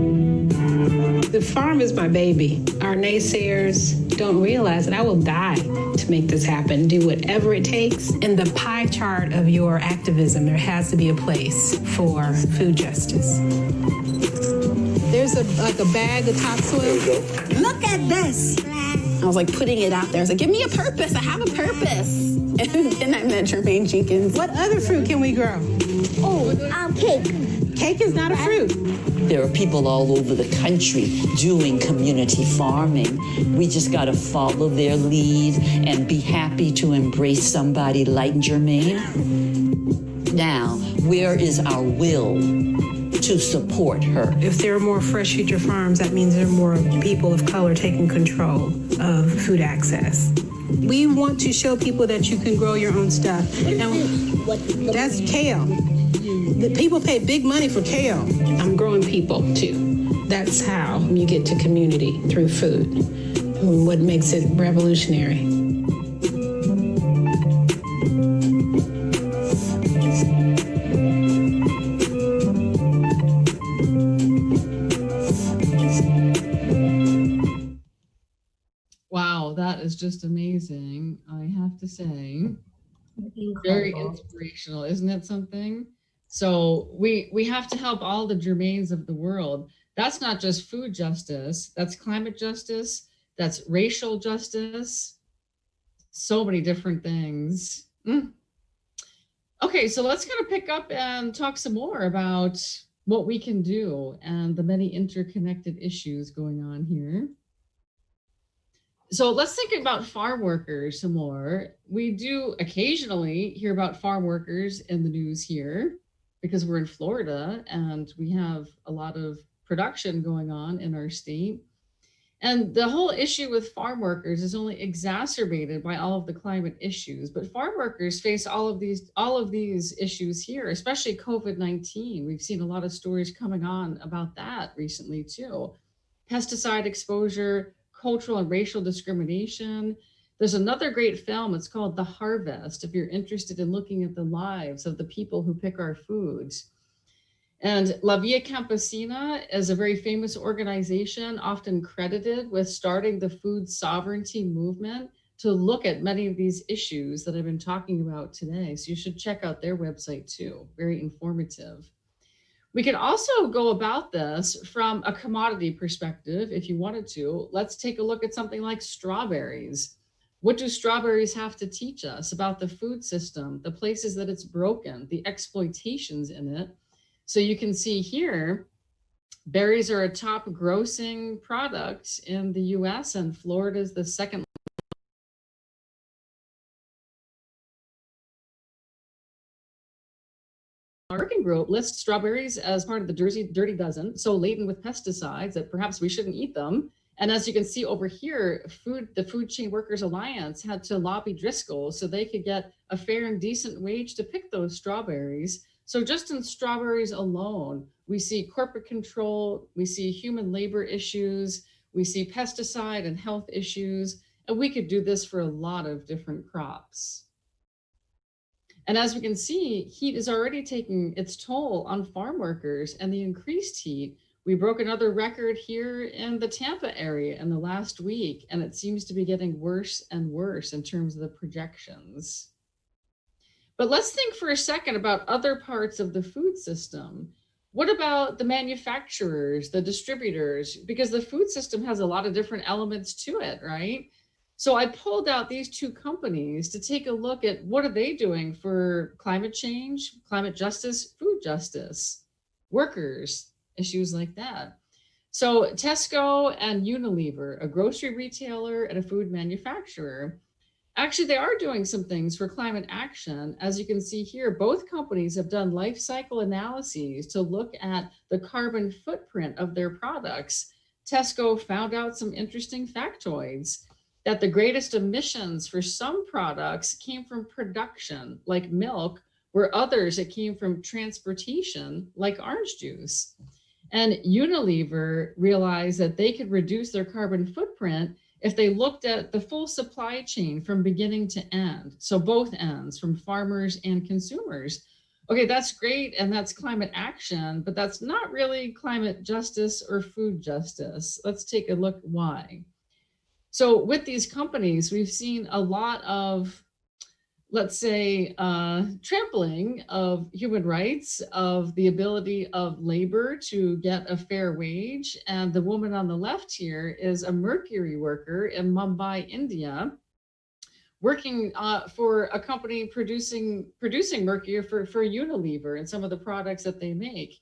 The farm is my baby. Our naysayers don't realize that I will die to make this happen, do whatever it takes. In the pie chart of your activism, there has to be a place for food justice. There's a bag of topsoil. Look at this. I was like putting it out there. I was like, give me a purpose. I have a purpose. And then I met Jermaine Jenkins. What other fruit can we grow? Oh, cake. Cake is not a fruit. There are people all over the country doing community farming. We just got to follow their lead and be happy to embrace somebody like Jermaine. Now, where is our will to support her? If there are more Fresh Future Farms, that means there are more people of color taking control of food access. We want to show people that you can grow your own stuff. And that's kale. The people pay big money for kale. I'm growing people too. That's how you get to community, through food. And what makes it revolutionary. Wow, that is just amazing, I have to say. Incredible. Very inspirational, isn't it something? So we have to help all the Jermaines of the world. That's not just food justice, that's climate justice, that's racial justice, so many different things. Okay, so let's kind of pick up and talk some more about what we can do and the many interconnected issues going on here. So let's think about farm workers some more. We do occasionally hear about farm workers in the news here because we're in Florida and we have a lot of production going on in our state. And the whole issue with farm workers is only exacerbated by all of the climate issues. But farm workers face all of these issues here, especially COVID-19. We've seen a lot of stories coming on about that recently too. Pesticide exposure, cultural and racial discrimination. There's another great film, it's called The Harvest, if you're interested in looking at the lives of the people who pick our foods. And La Via Campesina is a very famous organization, often credited with starting the food sovereignty movement to look at many of these issues that I've been talking about today. So you should check out their website too, very informative. We can also go about this from a commodity perspective if you wanted to. Let's take a look at something like strawberries. What do strawberries have to teach us about the food system, the places that it's broken, the exploitations in it? So you can see here, berries are a top grossing product in the US and Florida is the second. Our working group lists strawberries as part of the Dirty Dozen, so laden with pesticides that perhaps we shouldn't eat them. And as you can see over here, the Food Chain Workers Alliance had to lobby Driscoll so they could get a fair and decent wage to pick those strawberries. So just in strawberries alone, we see corporate control, we see human labor issues, we see pesticide and health issues, and we could do this for a lot of different crops. And as we can see, heat is already taking its toll on farm workers, and the increased heat. We broke another record here in the Tampa area in the last week, and it seems to be getting worse and worse in terms of the projections. But let's think for a second about other parts of the food system. What about the manufacturers, the distributors? Because the food system has a lot of different elements to it, right? So I pulled out these two companies to take a look at what are they doing for climate change, climate justice, food justice, workers, issues like that. So Tesco and Unilever, a grocery retailer and a food manufacturer, actually they are doing some things for climate action. As you can see here, both companies have done life cycle analyses to look at the carbon footprint of their products. Tesco found out some interesting factoids, that the greatest emissions for some products came from production, like milk, where others it came from transportation, like orange juice. And Unilever realized that they could reduce their carbon footprint if they looked at the full supply chain from beginning to end. So both ends, from farmers and consumers. Okay, that's great, and that's climate action, but that's not really climate justice or food justice. Let's take a look why. So with these companies, we've seen a lot of, let's say, trampling of human rights, of the ability of labor to get a fair wage. And the woman on the left here is a mercury worker in Mumbai, India, working for a company producing mercury for Unilever and some of the products that they make.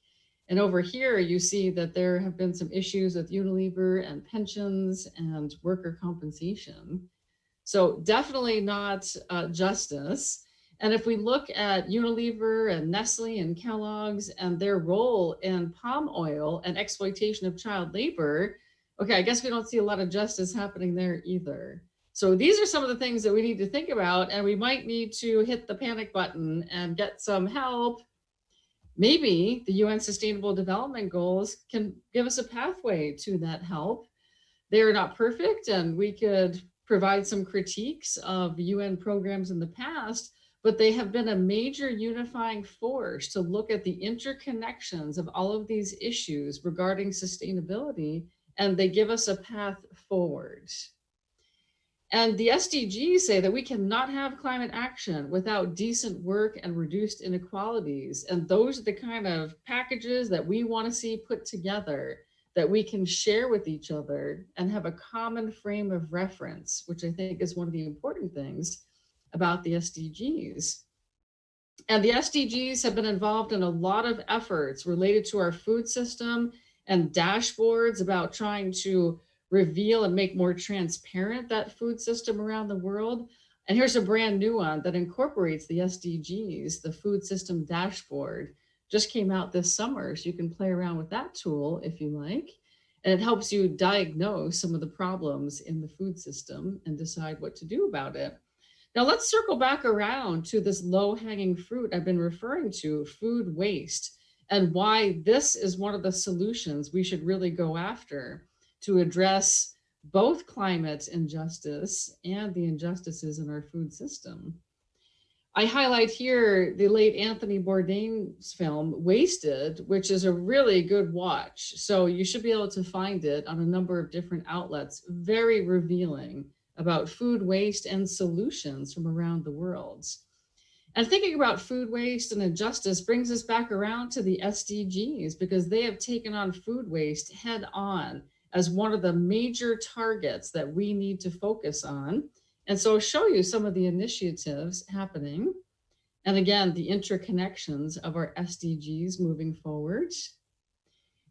And over here, you see that there have been some issues with Unilever and pensions and worker compensation. So definitely not justice. And if we look at Unilever and Nestle and Kellogg's and their role in palm oil and exploitation of child labor, okay, I guess we don't see a lot of justice happening there either. So these are some of the things that we need to think about, and we might need to hit the panic button and get some help. Maybe the UN Sustainable Development Goals can give us a pathway to that help. They're not perfect, and we could provide some critiques of UN programs in the past, but they have been a major unifying force to look at the interconnections of all of these issues regarding sustainability, and they give us a path forward. And the SDGs say that we cannot have climate action without decent work and reduced inequalities. And those are the kind of packages that we want to see put together, that we can share with each other and have a common frame of reference, which I think is one of the important things about the SDGs. And the SDGs have been involved in a lot of efforts related to our food system and dashboards about trying to reveal and make more transparent that food system around the world. And here's a brand new one that incorporates the SDGs, the food system dashboard. Just came out this summer, so you can play around with that tool if you like. And it helps you diagnose some of the problems in the food system and decide what to do about it. Now let's circle back around to this low-hanging fruit I've been referring to, food waste, and why this is one of the solutions we should really go after to address both climate injustice and the injustices in our food system. I highlight here the late Anthony Bourdain's film, Wasted, which is a really good watch. So you should be able to find it on a number of different outlets, very revealing about food waste and solutions from around the world. And thinking about food waste and injustice brings us back around to the SDGs, because they have taken on food waste head on as one of the major targets that we need to focus on. And so I'll show you some of the initiatives happening. And again, the interconnections of our SDGs moving forward.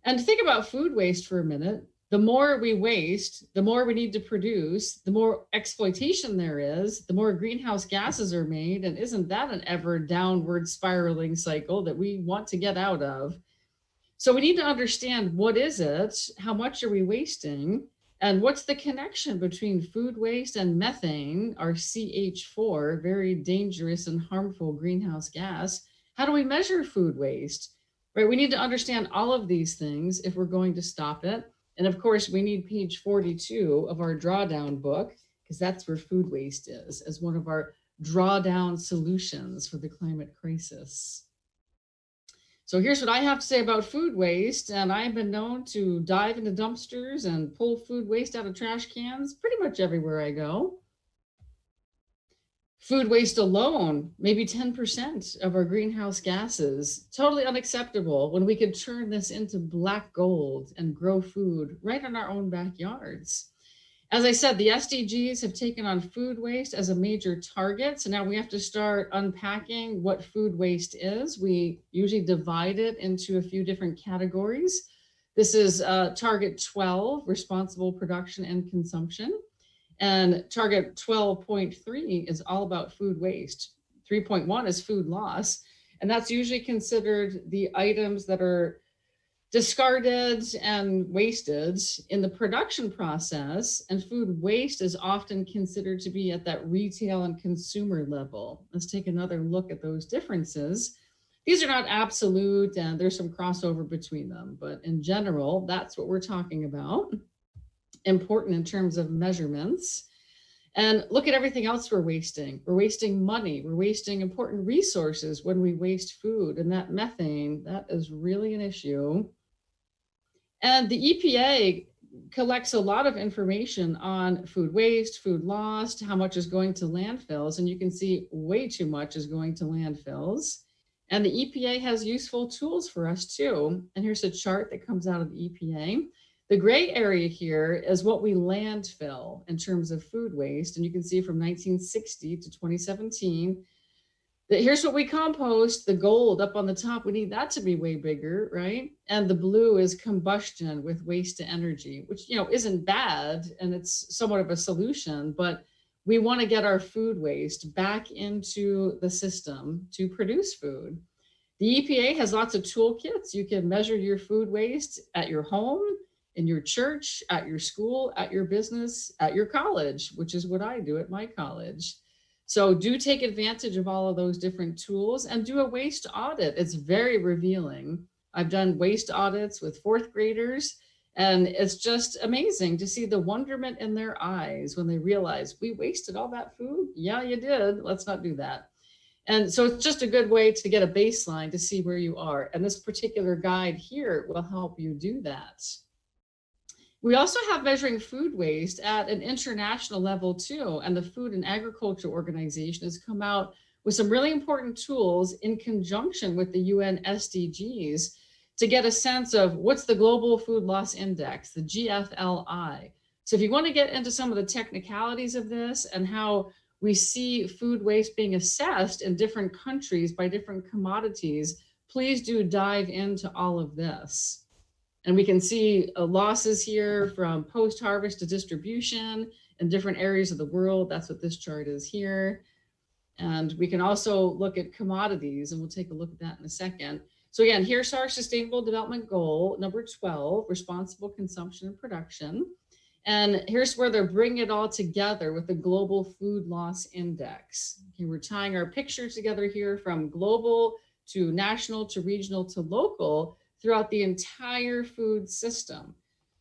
And to think about food waste for a minute, the more we waste, the more we need to produce, the more exploitation there is, the more greenhouse gases are made. And isn't that an ever downward spiraling cycle that we want to get out of? So we need to understand, what is it? How much are we wasting? And what's the connection between food waste and methane, our CH4, very dangerous and harmful greenhouse gas? How do we measure food waste? Right, we need to understand all of these things if we're going to stop it. And of course, we need page 42 of our drawdown book, because that's where food waste is, as one of our drawdown solutions for the climate crisis. So here's what I have to say about food waste. And I've been known to dive into dumpsters and pull food waste out of trash cans pretty much everywhere I go. Food waste alone, maybe 10% of our greenhouse gases, totally unacceptable when we could turn this into black gold and grow food right in our own backyards. As I said, the SDGs have taken on food waste as a major target. So now we have to start unpacking what food waste is. We usually divide it into a few different categories. This is target 12, responsible production and consumption. And target 12.3 is all about food waste. 3.1 is food loss. And that's usually considered the items that are discarded and wasted in the production process, and food waste is often considered to be at that retail and consumer level. Let's take another look at those differences. These are not absolute, and there's some crossover between them, but in general, that's what we're talking about. Important in terms of measurements. And look at everything else we're wasting. We're wasting money. We're wasting important resources when we waste food, and that methane, that is really an issue. And the EPA collects a lot of information on food waste, food lost, how much is going to landfills, and you can see way too much is going to landfills. And the EPA has useful tools for us too. And here's a chart that comes out of the EPA. The gray area here is what we landfill in terms of food waste. And you can see from 1960 to 2017, Here's what we compost, the gold up on the top, we need that to be way bigger, right? And the blue is combustion with waste to energy, which, isn't bad, and it's somewhat of a solution, but we want to get our food waste back into the system to produce food. The EPA has lots of toolkits. You can measure your food waste at your home, in your church, at your school, at your business, at your college, which is what I do at my college. So do take advantage of all of those different tools and do a waste audit. It's very revealing. I've done waste audits with fourth graders, and it's just amazing to see the wonderment in their eyes when they realize, we wasted all that food? Yeah, you did. Let's not do that. And so it's just a good way to get a baseline to see where you are. And this particular guide here will help you do that. We also have measuring food waste at an international level too. And the Food and Agriculture Organization has come out with some really important tools in conjunction with the UN SDGs to get a sense of what's the Global Food Loss Index, the GFLI. So if you want to get into some of the technicalities of this and how we see food waste being assessed in different countries by different commodities, please do dive into all of this. And we can see losses here from post-harvest to distribution in different areas of the world. That's what this chart is here. And we can also look at commodities, and we'll take a look at that in a second. So again, here's our Sustainable Development Goal, number 12, responsible consumption and production. And here's where they're bringing it all together with the Global Food Loss Index. Okay, we're tying our pictures together here from global to national to regional to local throughout the entire food system.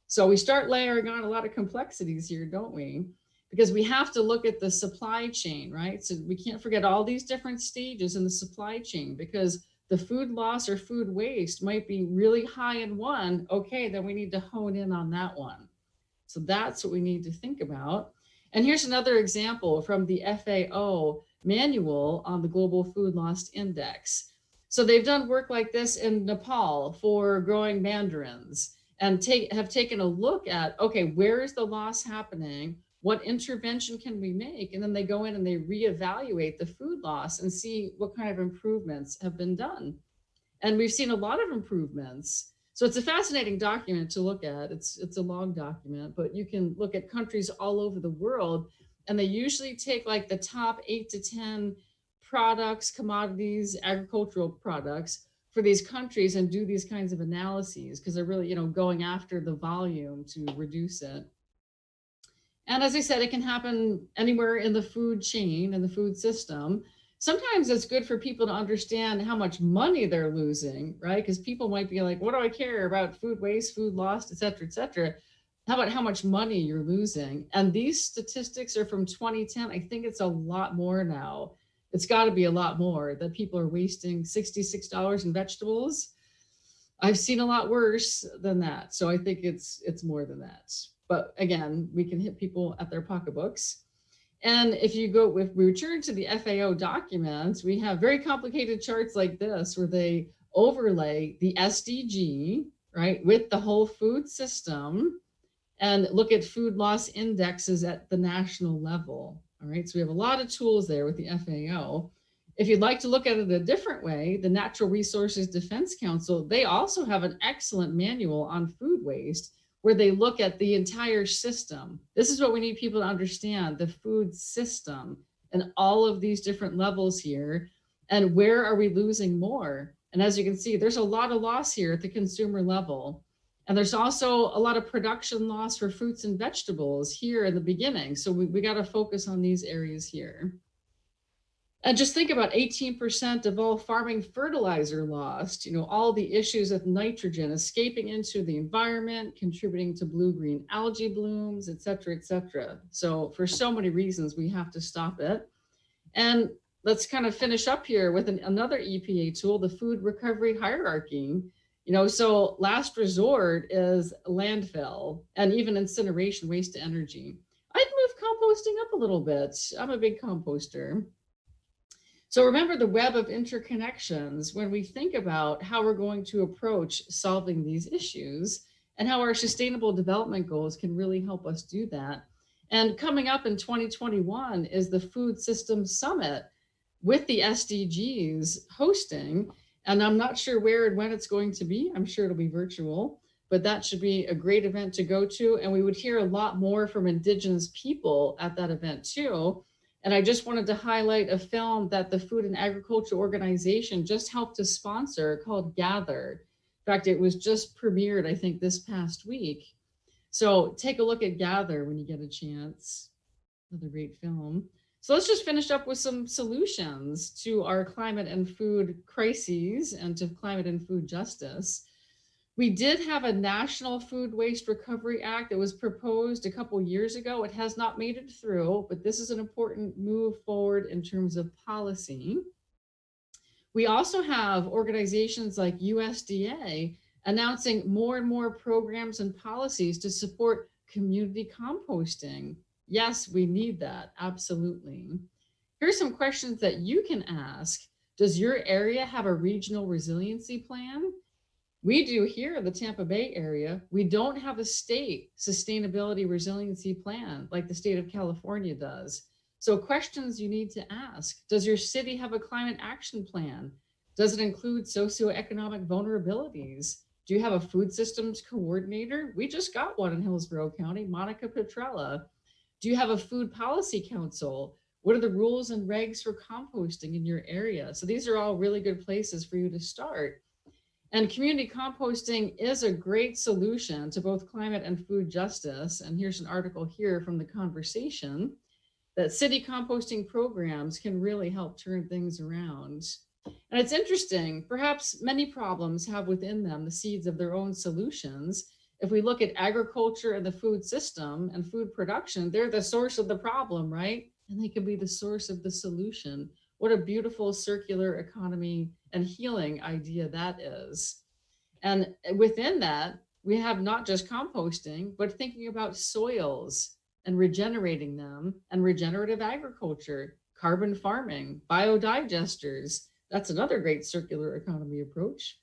So we start layering on a lot of complexities here, don't we? Because we have to look at the supply chain, right? So we can't forget all these different stages in the supply chain, because the food loss or food waste might be really high in one. Okay, then we need to hone in on that one. So that's what we need to think about. And here's another example from the FAO manual on the Global Food Loss Index. So they've done work like this in Nepal for growing mandarins, and have taken a look at, okay, where is the loss happening? What intervention can we make? And then they go in and they reevaluate the food loss and see what kind of improvements have been done. And we've seen a lot of improvements. So it's a fascinating document to look at. It's a long document, but you can look at countries all over the world, and they usually take like the top 8 to 10 products, commodities, agricultural products for these countries and do these kinds of analyses, because they're really, going after the volume to reduce it. And as I said, it can happen anywhere in the food chain and the food system. Sometimes it's good for people to understand how much money they're losing, right? Because people might be like, what do I care about food waste, food loss, et cetera, et cetera. How about how much money you're losing? And these statistics are from 2010. I think it's a lot more now. It's got to be a lot more, that people are wasting $66 in vegetables. I've seen a lot worse than that. So I think it's more than that. But again, we can hit people at their pocketbooks. And if we return to the FAO documents, we have very complicated charts like this, where they overlay the SDG, right, with the whole food system, and look at food loss indexes at the national level. All right, so we have a lot of tools there with the FAO. If you'd like to look at it a different way, the Natural Resources Defense Council, they also have an excellent manual on food waste, where they look at the entire system. This is what we need people to understand, the food system and all of these different levels here, and where are we losing more? And as you can see, there's a lot of loss here at the consumer level. And there's also a lot of production loss for fruits and vegetables here in the beginning. So we got to focus on these areas here. And just think about 18% of all farming fertilizer lost, all the issues with nitrogen escaping into the environment, contributing to blue-green algae blooms, et cetera, et cetera. So for so many reasons, we have to stop it. And let's kind of finish up here with another EPA tool, the food recovery hierarchy. So last resort is landfill and even incineration, waste to energy. I'd move composting up a little bit. I'm a big composter. So remember the web of interconnections when we think about how we're going to approach solving these issues, and how our sustainable development goals can really help us do that. And coming up in 2021 is the Food Systems Summit, with the SDGs hosting, and I'm not sure where and when it's going to be. I'm sure it'll be virtual, but that should be a great event to go to. And we would hear a lot more from Indigenous people at that event too. And I just wanted to highlight a film that the Food and Agriculture Organization just helped to sponsor called Gather. In fact, it was just premiered, I think, this past week. So take a look at Gather when you get a chance. Another great film. So let's just finish up with some solutions to our climate and food crises and to climate and food justice. We did have a National Food Waste Recovery Act that was proposed a couple years ago. It has not made it through, but this is an important move forward in terms of policy. We also have organizations like USDA announcing more and more programs and policies to support community composting. Yes, we need that, absolutely. Here's some questions that you can ask. Does your area have a regional resiliency plan? We do here in the Tampa Bay area. We don't have a state sustainability resiliency plan like the state of California does. So questions you need to ask. Does your city have a climate action plan? Does it include socioeconomic vulnerabilities? Do you have a food systems coordinator? We just got one in Hillsborough County, Monica Petrella. Do you have a food policy council? What are the rules and regs for composting in your area? So these are all really good places for you to start. And community composting is a great solution to both climate and food justice. And here's an article here from The Conversation that city composting programs can really help turn things around. And it's interesting, perhaps many problems have within them the seeds of their own solutions. If we look at agriculture and the food system and food production, they're the source of the problem, right? And they can be the source of the solution. What a beautiful circular economy and healing idea that is. And within that, we have not just composting, but thinking about soils and regenerating them, and regenerative agriculture, carbon farming, biodigesters. That's another great circular economy approach.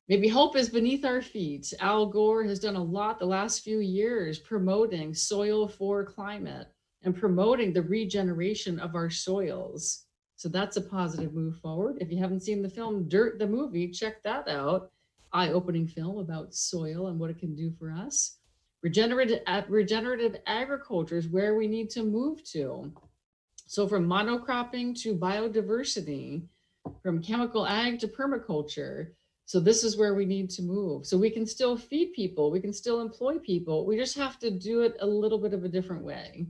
Maybe hope is beneath our feet. Al Gore has done a lot the last few years promoting soil for climate and promoting the regeneration of our soils. So that's a positive move forward. If you haven't seen the film Dirt the Movie, check that out. Eye-opening film about soil and what it can do for us. Regenerative agriculture is where we need to move to. So from monocropping to biodiversity, from chemical ag to permaculture. So this is where we need to move. So we can still feed people, we can still employ people. We just have to do it a little bit of a different way.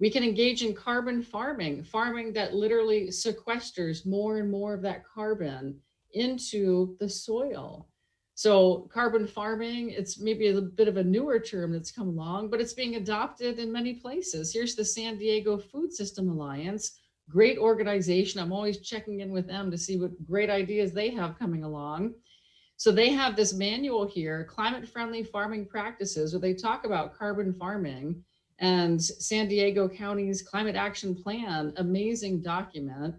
We can engage in carbon farming, farming that literally sequesters more and more of that carbon into the soil. So carbon farming, it's maybe a bit of a newer term that's come along, but it's being adopted in many places. Here's the San Diego Food System Alliance, great organization. I'm always checking in with them to see what great ideas they have coming along. So they have this manual here, climate-friendly farming practices, where they talk about carbon farming and San Diego County's climate action plan, amazing document.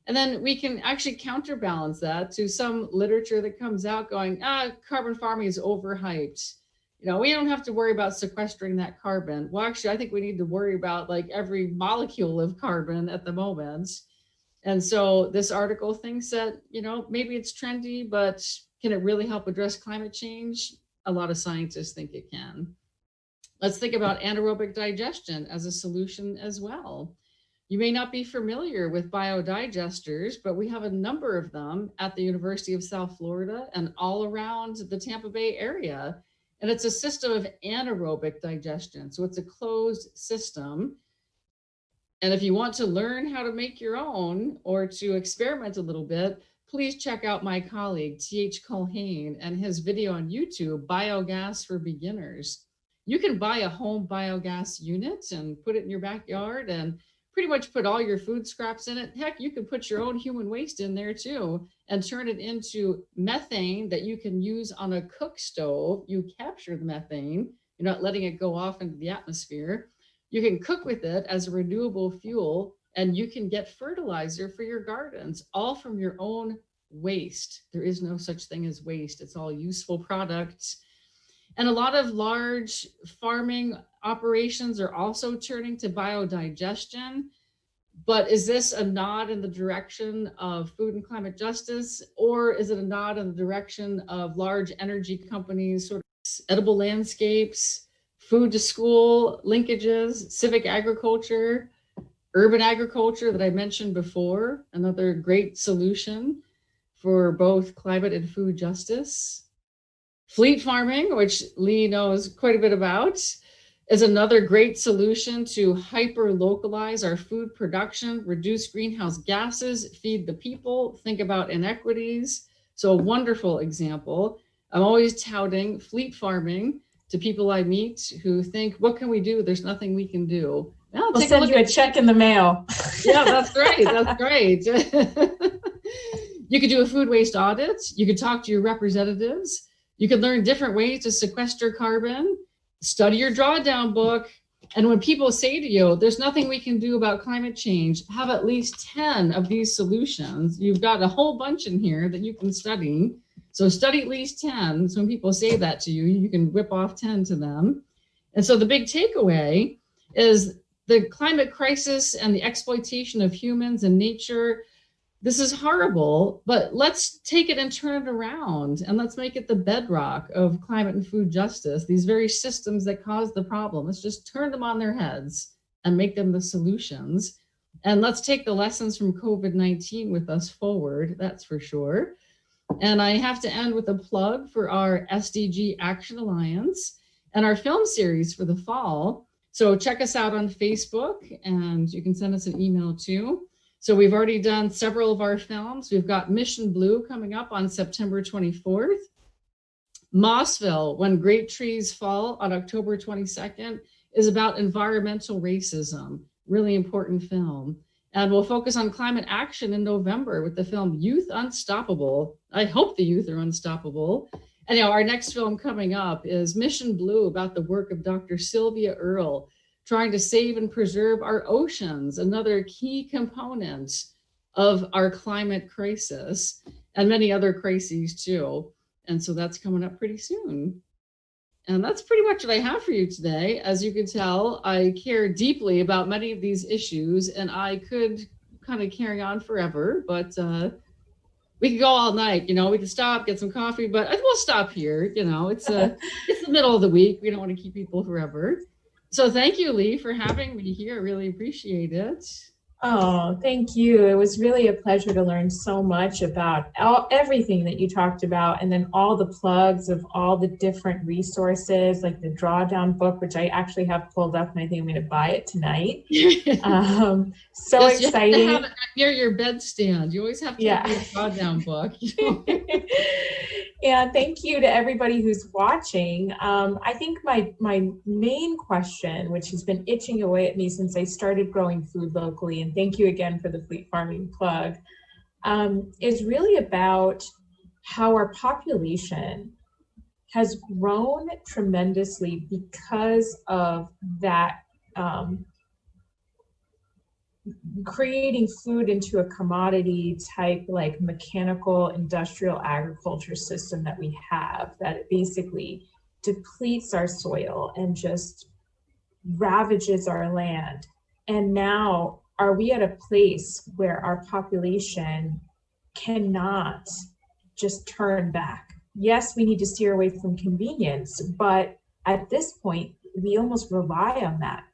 And then we can actually counterbalance that to some literature that comes out going, carbon farming is overhyped. You know, we don't have to worry about sequestering that carbon. Well, actually, I think we need to worry about like every molecule of carbon at the moment. And so this article thinks that, you know, maybe it's trendy, but can it really help address climate change? A lot of scientists think it can. Let's think about anaerobic digestion as a solution as well. You may not be familiar with biodigesters, but we have a number of them at the University of South Florida and all around the Tampa Bay area. And it's a system of anaerobic digestion. So it's a closed system. And if you want to learn how to make your own or to experiment a little bit, please check out my colleague, T.H. Culhane, and his video on YouTube, Biogas for Beginners. You can buy a home biogas unit and put it in your backyard and pretty much put all your food scraps in it. Heck, you can put your own human waste in there too and turn it into methane that you can use on a cook stove. You capture the methane, you're not letting it go off into the atmosphere. You can cook with it as a renewable fuel, and you can get fertilizer for your gardens, all from your own waste. There is no such thing as waste. It's all useful products. And a lot of large farming operations are also turning to biodigestion. But is this a nod in the direction of food and climate justice, or is it a nod in the direction of large energy companies, sort of edible landscapes, food to school linkages, civic agriculture, urban agriculture that I mentioned before, another great solution for both climate and food justice. Fleet farming, which Lee knows quite a bit about, is another great solution to hyper-localize our food production, reduce greenhouse gases, feed the people, think about inequities. So a wonderful example. I'm always touting fleet farming to people I meet who think, what can we do? There's nothing we can do. Well, we'll send you a check in the mail. Yeah, that's right. That's great. You could do a food waste audit. You could talk to your representatives. You could learn different ways to sequester carbon, study your drawdown book. And when people say to you, there's nothing we can do about climate change, have at least 10 of these solutions. You've got a whole bunch in here that you can study. So study at least 10. So when people say that to you, you can whip off 10 to them. And so the big takeaway is the climate crisis and the exploitation of humans and nature. This is horrible, but let's take it and turn it around, and let's make it the bedrock of climate and food justice. These very systems that cause the problem, let's just turn them on their heads and make them the solutions. And let's take the lessons from COVID-19 with us forward, that's for sure. And I have to end with a plug for our SDG Action Alliance and our film series for the fall. So check us out on Facebook, and you can send us an email too. So we've already done several of our films. We've got Mission Blue coming up on September 24th. Mossville, When Great Trees Fall, on October 22nd, is about environmental racism. Really important film. And we'll focus on climate action in November with the film Youth Unstoppable. I hope the youth are unstoppable. And our next film coming up is Mission Blue, about the work of Dr. Sylvia Earle, trying to save and preserve our oceans, another key component of our climate crisis, and many other crises too. And so that's coming up pretty soon. And that's pretty much what I have for you today. As you can tell, I care deeply about many of these issues, and I could kind of carry on forever, but we could go all night, we could stop, get some coffee, but we'll stop here. It's the middle of the week. We don't want to keep people forever. So thank you, Lee, for having me here. I really appreciate it. Oh, thank you. It was really a pleasure to learn so much about everything that you talked about, and then all the plugs of all the different resources, like the drawdown book, which I actually have pulled up, and I think I'm going to buy it tonight. So yes, exciting. You have to have it near your bedstand. You always have to have your drawdown book. And thank you to everybody who's watching. I think my main question, which has been itching away at me since I started growing food locally, and thank you again for the fleet farming plug, is really about how our population has grown tremendously because of that creating food into a commodity type, like mechanical industrial agriculture system that we have, that it basically depletes our soil and just ravages our land. And now, are we at a place where our population cannot just turn back? Yes, we need to steer away from convenience, but at this point, we almost rely on that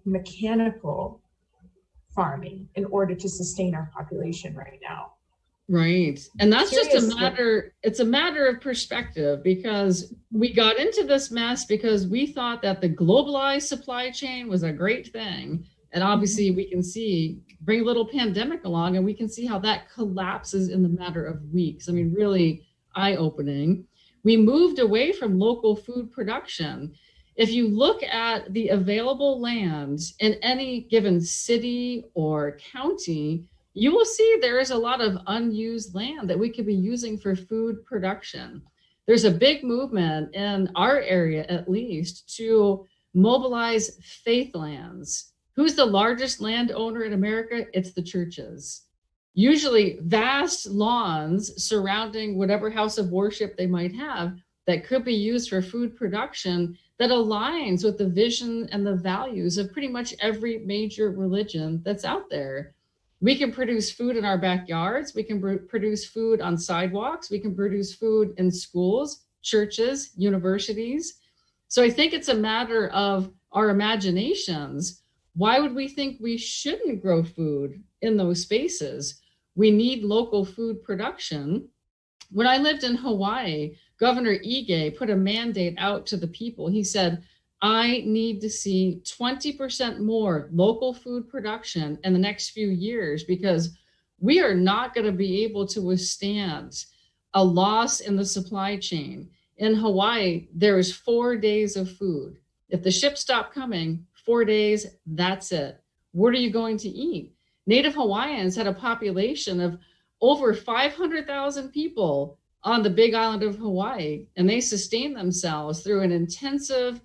mechanical farming in order to sustain our population right now. Right. And that's just it's a matter of perspective, because we got into this mess because we thought that the globalized supply chain was a great thing. And obviously we can see, bring a little pandemic along, and we can see how that collapses in the matter of weeks. I mean, really eye-opening. We moved away from local food production. If you look at the available land in any given city or county, you will see there is a lot of unused land that we could be using for food production. There's a big movement in our area, at least, to mobilize faith lands. Who's the largest landowner in America? It's the churches. Usually vast lawns surrounding whatever house of worship they might have. that could be used for food production that aligns with the vision and the values of pretty much every major religion that's out there. We can produce food in our backyards. We can produce food on sidewalks. We can produce food in schools, churches, universities. So I think it's a matter of our imaginations. Why would we think we shouldn't grow food in those spaces? We need local food production. When I lived in Hawaii, Governor Ige put a mandate out to the people. He said, I need to see 20% more local food production in the next few years, because we are not going to be able to withstand a loss in the supply chain. In Hawaii, there is 4 days of food. If the ships stop coming, 4 days, that's it. What are you going to eat? Native Hawaiians had a population of over 500,000 people on the big island of Hawaii, and they sustained themselves through an intensive,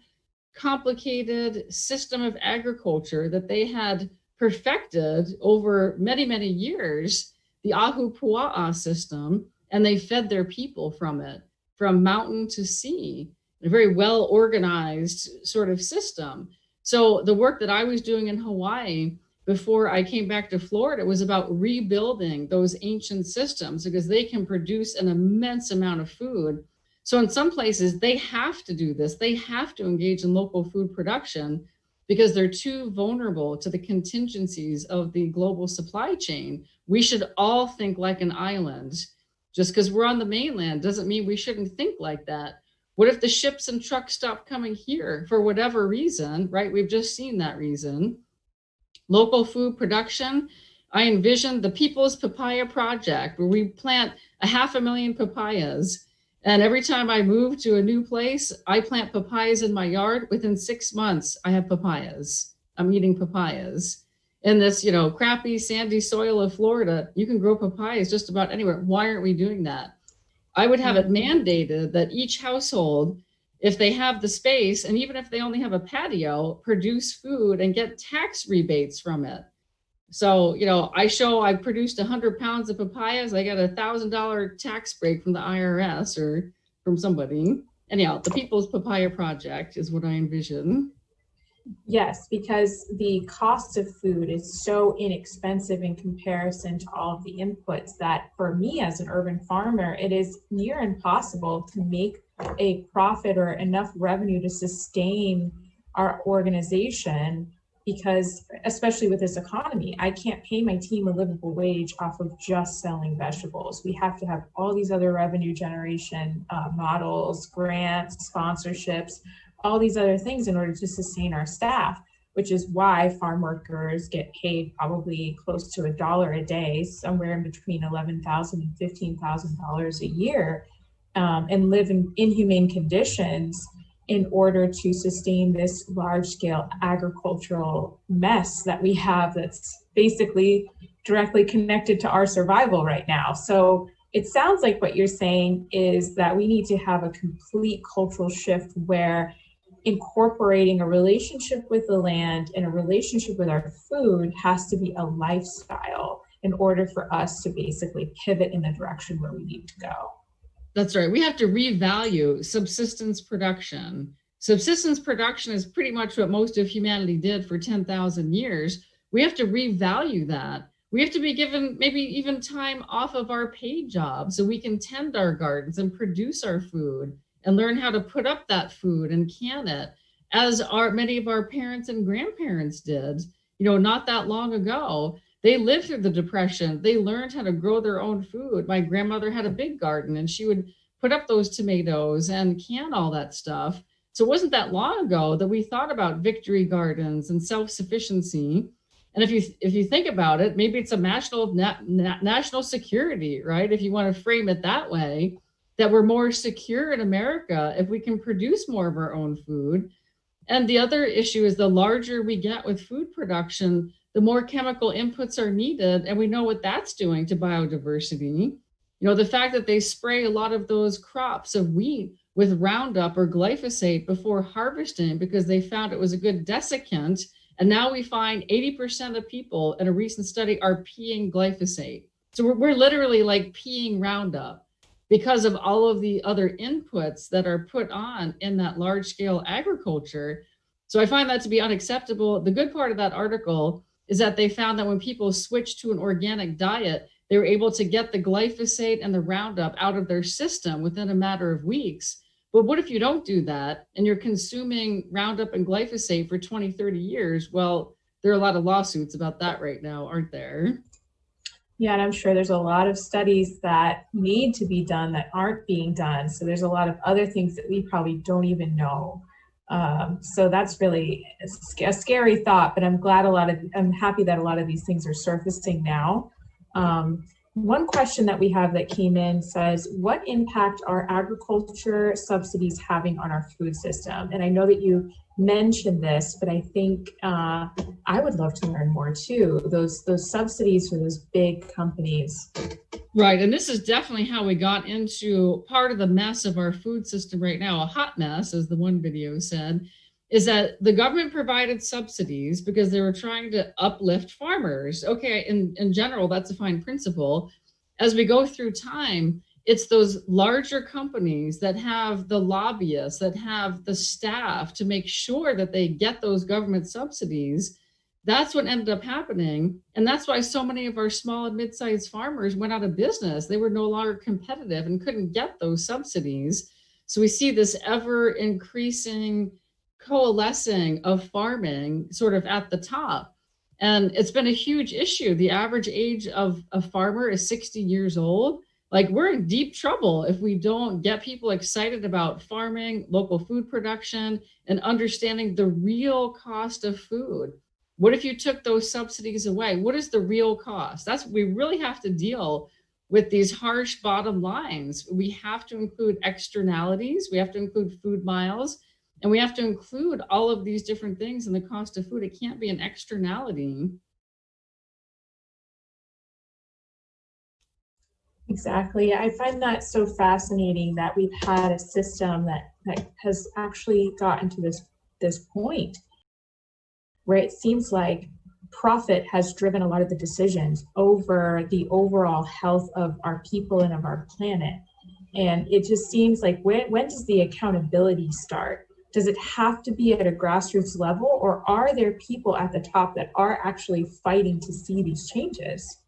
complicated system of agriculture that they had perfected over many, many years, the Ahupua'a system, and they fed their people from it, from mountain to sea, a very well-organized sort of system. So the work that I was doing in Hawaii before I came back to Florida was about rebuilding those ancient systems, because they can produce an immense amount of food. So in some places, they have to do this. They have to engage in local food production because they're too vulnerable to the contingencies of the global supply chain. We should all think like an island. Just because we're on the mainland doesn't mean we shouldn't think like that. What if the ships and trucks stop coming here for whatever reason, right? We've just seen that reason. Local food production, I envisioned the People's Papaya Project, where we plant 500,000 papayas. And every time I move to a new place, I plant papayas in my yard. Within 6 months, I have papayas. I'm eating papayas. In this, crappy, sandy soil of Florida, you can grow papayas just about anywhere. Why aren't we doing that? I would have it mandated that each household, if they have the space, and even if they only have a patio, produce food and get tax rebates from it. So, I produced 100 pounds of papayas. I got $1,000 tax break from the IRS or from somebody. Anyhow, the People's Papaya Project is what I envision. Yes, because the cost of food is so inexpensive in comparison to all of the inputs that for me as an urban farmer, it is near impossible to make a profit or enough revenue to sustain our organization, because especially with this economy, I can't pay my team a livable wage off of just selling vegetables. We have to have all these other revenue generation models, grants, sponsorships, all these other things in order to sustain our staff, which is why farm workers get paid probably close to $1 a day, somewhere in between $11,000 and $15,000 a year, and live in inhumane conditions in order to sustain this large-scale agricultural mess that we have that's basically directly connected to our survival right now. So it sounds like what you're saying is that we need to have a complete cultural shift where incorporating a relationship with the land and a relationship with our food has to be a lifestyle in order for us to basically pivot in the direction where we need to go. That's right. We have to revalue subsistence production. Subsistence production is pretty much what most of humanity did for 10,000 years. We have to revalue that. We have to be given maybe even time off of our paid job so we can tend our gardens and produce our food and learn how to put up that food and can it, as many of our parents and grandparents did, not that long ago. They lived through the Depression. They learned how to grow their own food. My grandmother had a big garden and she would put up those tomatoes and can all that stuff. So it wasn't that long ago that we thought about victory gardens and self-sufficiency. And if you think about it, maybe it's a national security, right? If you want to frame it that way, that we're more secure in America if we can produce more of our own food. And the other issue is the larger we get with food production, the more chemical inputs are needed. And we know what that's doing to biodiversity. The fact that they spray a lot of those crops of wheat with Roundup or glyphosate before harvesting because they found it was a good desiccant. And now we find 80% of people in a recent study are peeing glyphosate. So we're literally like peeing Roundup. because of all of the other inputs that are put on in that large scale agriculture. So I find that to be unacceptable. The good part of that article is that they found that when people switched to an organic diet, they were able to get the glyphosate and the Roundup out of their system within a matter of weeks. But what if you don't do that and you're consuming Roundup and glyphosate for 20, 30 years? Well, there are a lot of lawsuits about that right now, aren't there? Yeah, and I'm sure there's a lot of studies that need to be done that aren't being done. So there's a lot of other things that we probably don't even know. So that's really a scary thought, but I'm happy that a lot of these things are surfacing now. One question that we have that came in says, what impact are agriculture subsidies having on our food system? And I know that you mentioned this, but I think I would love to learn more too. Those subsidies for those big companies. Right, and this is definitely how we got into part of the mess of our food system right now, a hot mess, as the one video said, is that the government provided subsidies because they were trying to uplift farmers. Okay, in general, that's a fine principle. As we go through time, it's those larger companies that have the lobbyists, that have the staff to make sure that they get those government subsidies. That's what ended up happening. And that's why so many of our small and mid-sized farmers went out of business. They were no longer competitive and couldn't get those subsidies. So we see this ever increasing coalescing of farming sort of at the top. And it's been a huge issue. The average age of a farmer is 60 years old. Like, we're in deep trouble if we don't get people excited about farming, local food production, and understanding the real cost of food. What if you took those subsidies away? What is the real cost? We really have to deal with these harsh bottom lines. We have to include externalities. We have to include food miles. And we have to include all of these different things in the cost of food. It can't be an externality. Exactly. I find that so fascinating that we've had a system that has actually gotten to this point where it seems like profit has driven a lot of the decisions over the overall health of our people and of our planet. And it just seems like when does the accountability start? Does it have to be at a grassroots level, or are there people at the top that are actually fighting to see these changes?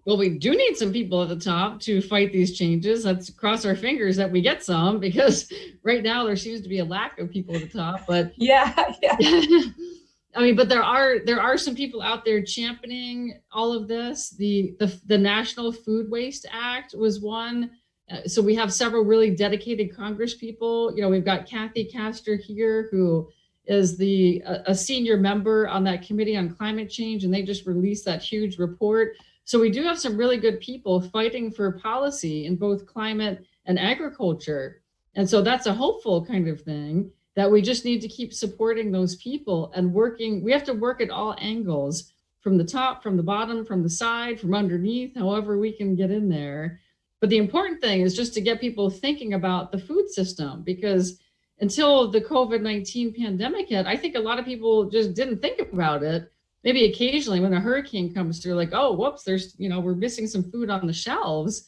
Well, we do need some people at the top to fight these changes. Let's cross our fingers that we get some, because right now there seems to be a lack of people at the top. But yeah. I mean, but there are some people out there championing all of this. The National Food Waste Act was one. So we have several really dedicated Congress people. You know, we've got Kathy Castor here, who is a senior member on that committee on climate change, and they just released that huge report. So we do have some really good people fighting for policy in both climate and agriculture. And so that's a hopeful kind of thing, that we just need to keep supporting those people and working. We have to work at all angles, from the top, from the bottom, from the side, from underneath, however we can get in there. But the important thing is just to get people thinking about the food system, because until the COVID-19 pandemic hit, I think a lot of people just didn't think about it. Maybe occasionally when a hurricane comes through, like, oh, whoops, we're missing some food on the shelves.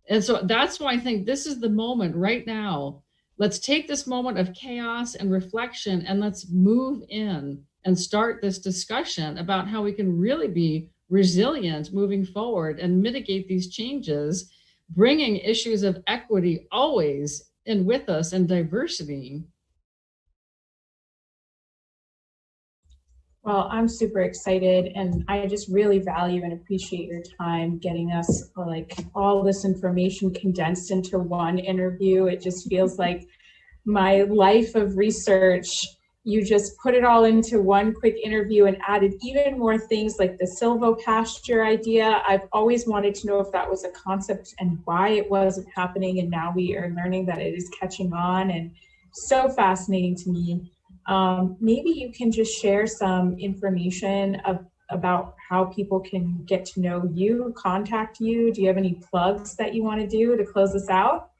And so that's why I think this is the moment right now. Let's take this moment of chaos and reflection, and let's move in and start this discussion about how we can really be resilient moving forward and mitigate these changes, bringing issues of equity always in with us, and diversity. Well, I'm super excited, and I just really value and appreciate your time getting us all this information condensed into one interview. It just feels like my life of research. You just put it all into one quick interview and added even more things like the Silvopasture idea. I've always wanted to know if that was a concept and why it wasn't happening, and now we are learning that it is catching on, and so fascinating to me. Maybe you can just share some information about how people can get to know you, contact you. Do you have any plugs that you want to do to close this out?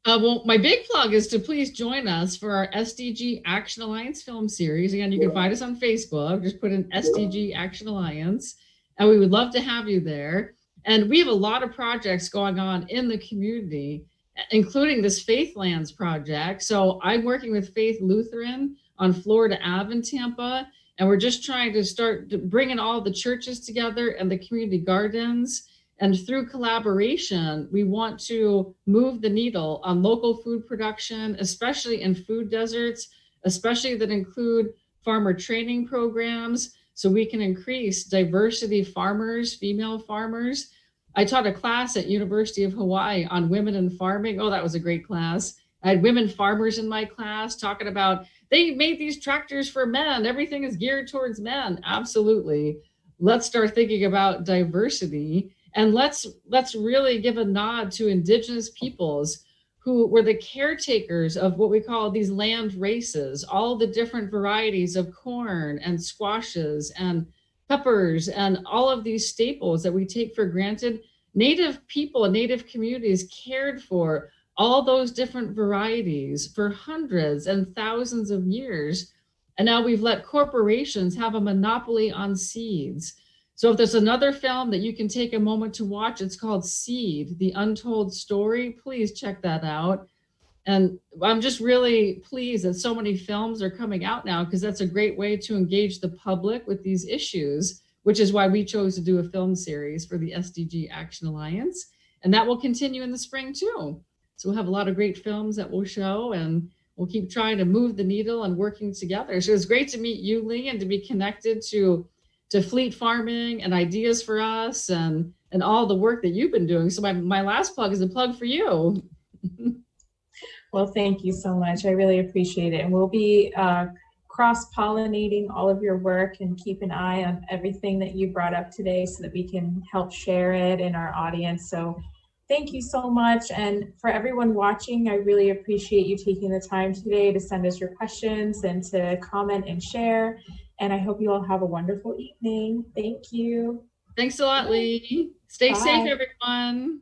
Well, my big plug is to please join us for our SDG Action Alliance film series. Again, you can find us on Facebook. Just put in SDG Action Alliance, and we would love to have you there. And we have a lot of projects going on in the community, including this Faithlands project. So I'm working with Faith Lutheran on Florida Ave in Tampa, and we're just trying to start bringing all the churches together and the community gardens. And through collaboration, we want to move the needle on local food production, especially in food deserts, especially that include farmer training programs, so we can increase diversity farmers, female farmers. I taught a class at University of Hawaii on women in farming. Oh, that was a great class. I had women farmers in my class talking about, they made these tractors for men. Everything is geared towards men. Absolutely. Let's start thinking about diversity, and let's really give a nod to indigenous peoples who were the caretakers of what we call these land races, all the different varieties of corn and squashes and peppers and all of these staples that we take for granted. Native people and Native communities cared for all those different varieties for hundreds and thousands of years. And now we've let corporations have a monopoly on seeds. So if there's another film that you can take a moment to watch, it's called Seed, The Untold Story. Please check that out. And I'm just really pleased that so many films are coming out now, because that's a great way to engage the public with these issues, which is why we chose to do a film series for the SDG Action Alliance. And that will continue in the spring too. So we'll have a lot of great films that we'll show, and we'll keep trying to move the needle and working together. So it's great to meet you, Lee, and to be connected to fleet farming and Ideas for Us and all the work that you've been doing. So my last plug is a plug for you. Well, thank you so much. I really appreciate it. And we'll be cross-pollinating all of your work and keep an eye on everything that you brought up today so that we can help share it in our audience. So thank you so much. And for everyone watching, I really appreciate you taking the time today to send us your questions and to comment and share. And I hope you all have a wonderful evening. Thank you. Thanks a lot, Lee. Stay Bye. safe, everyone.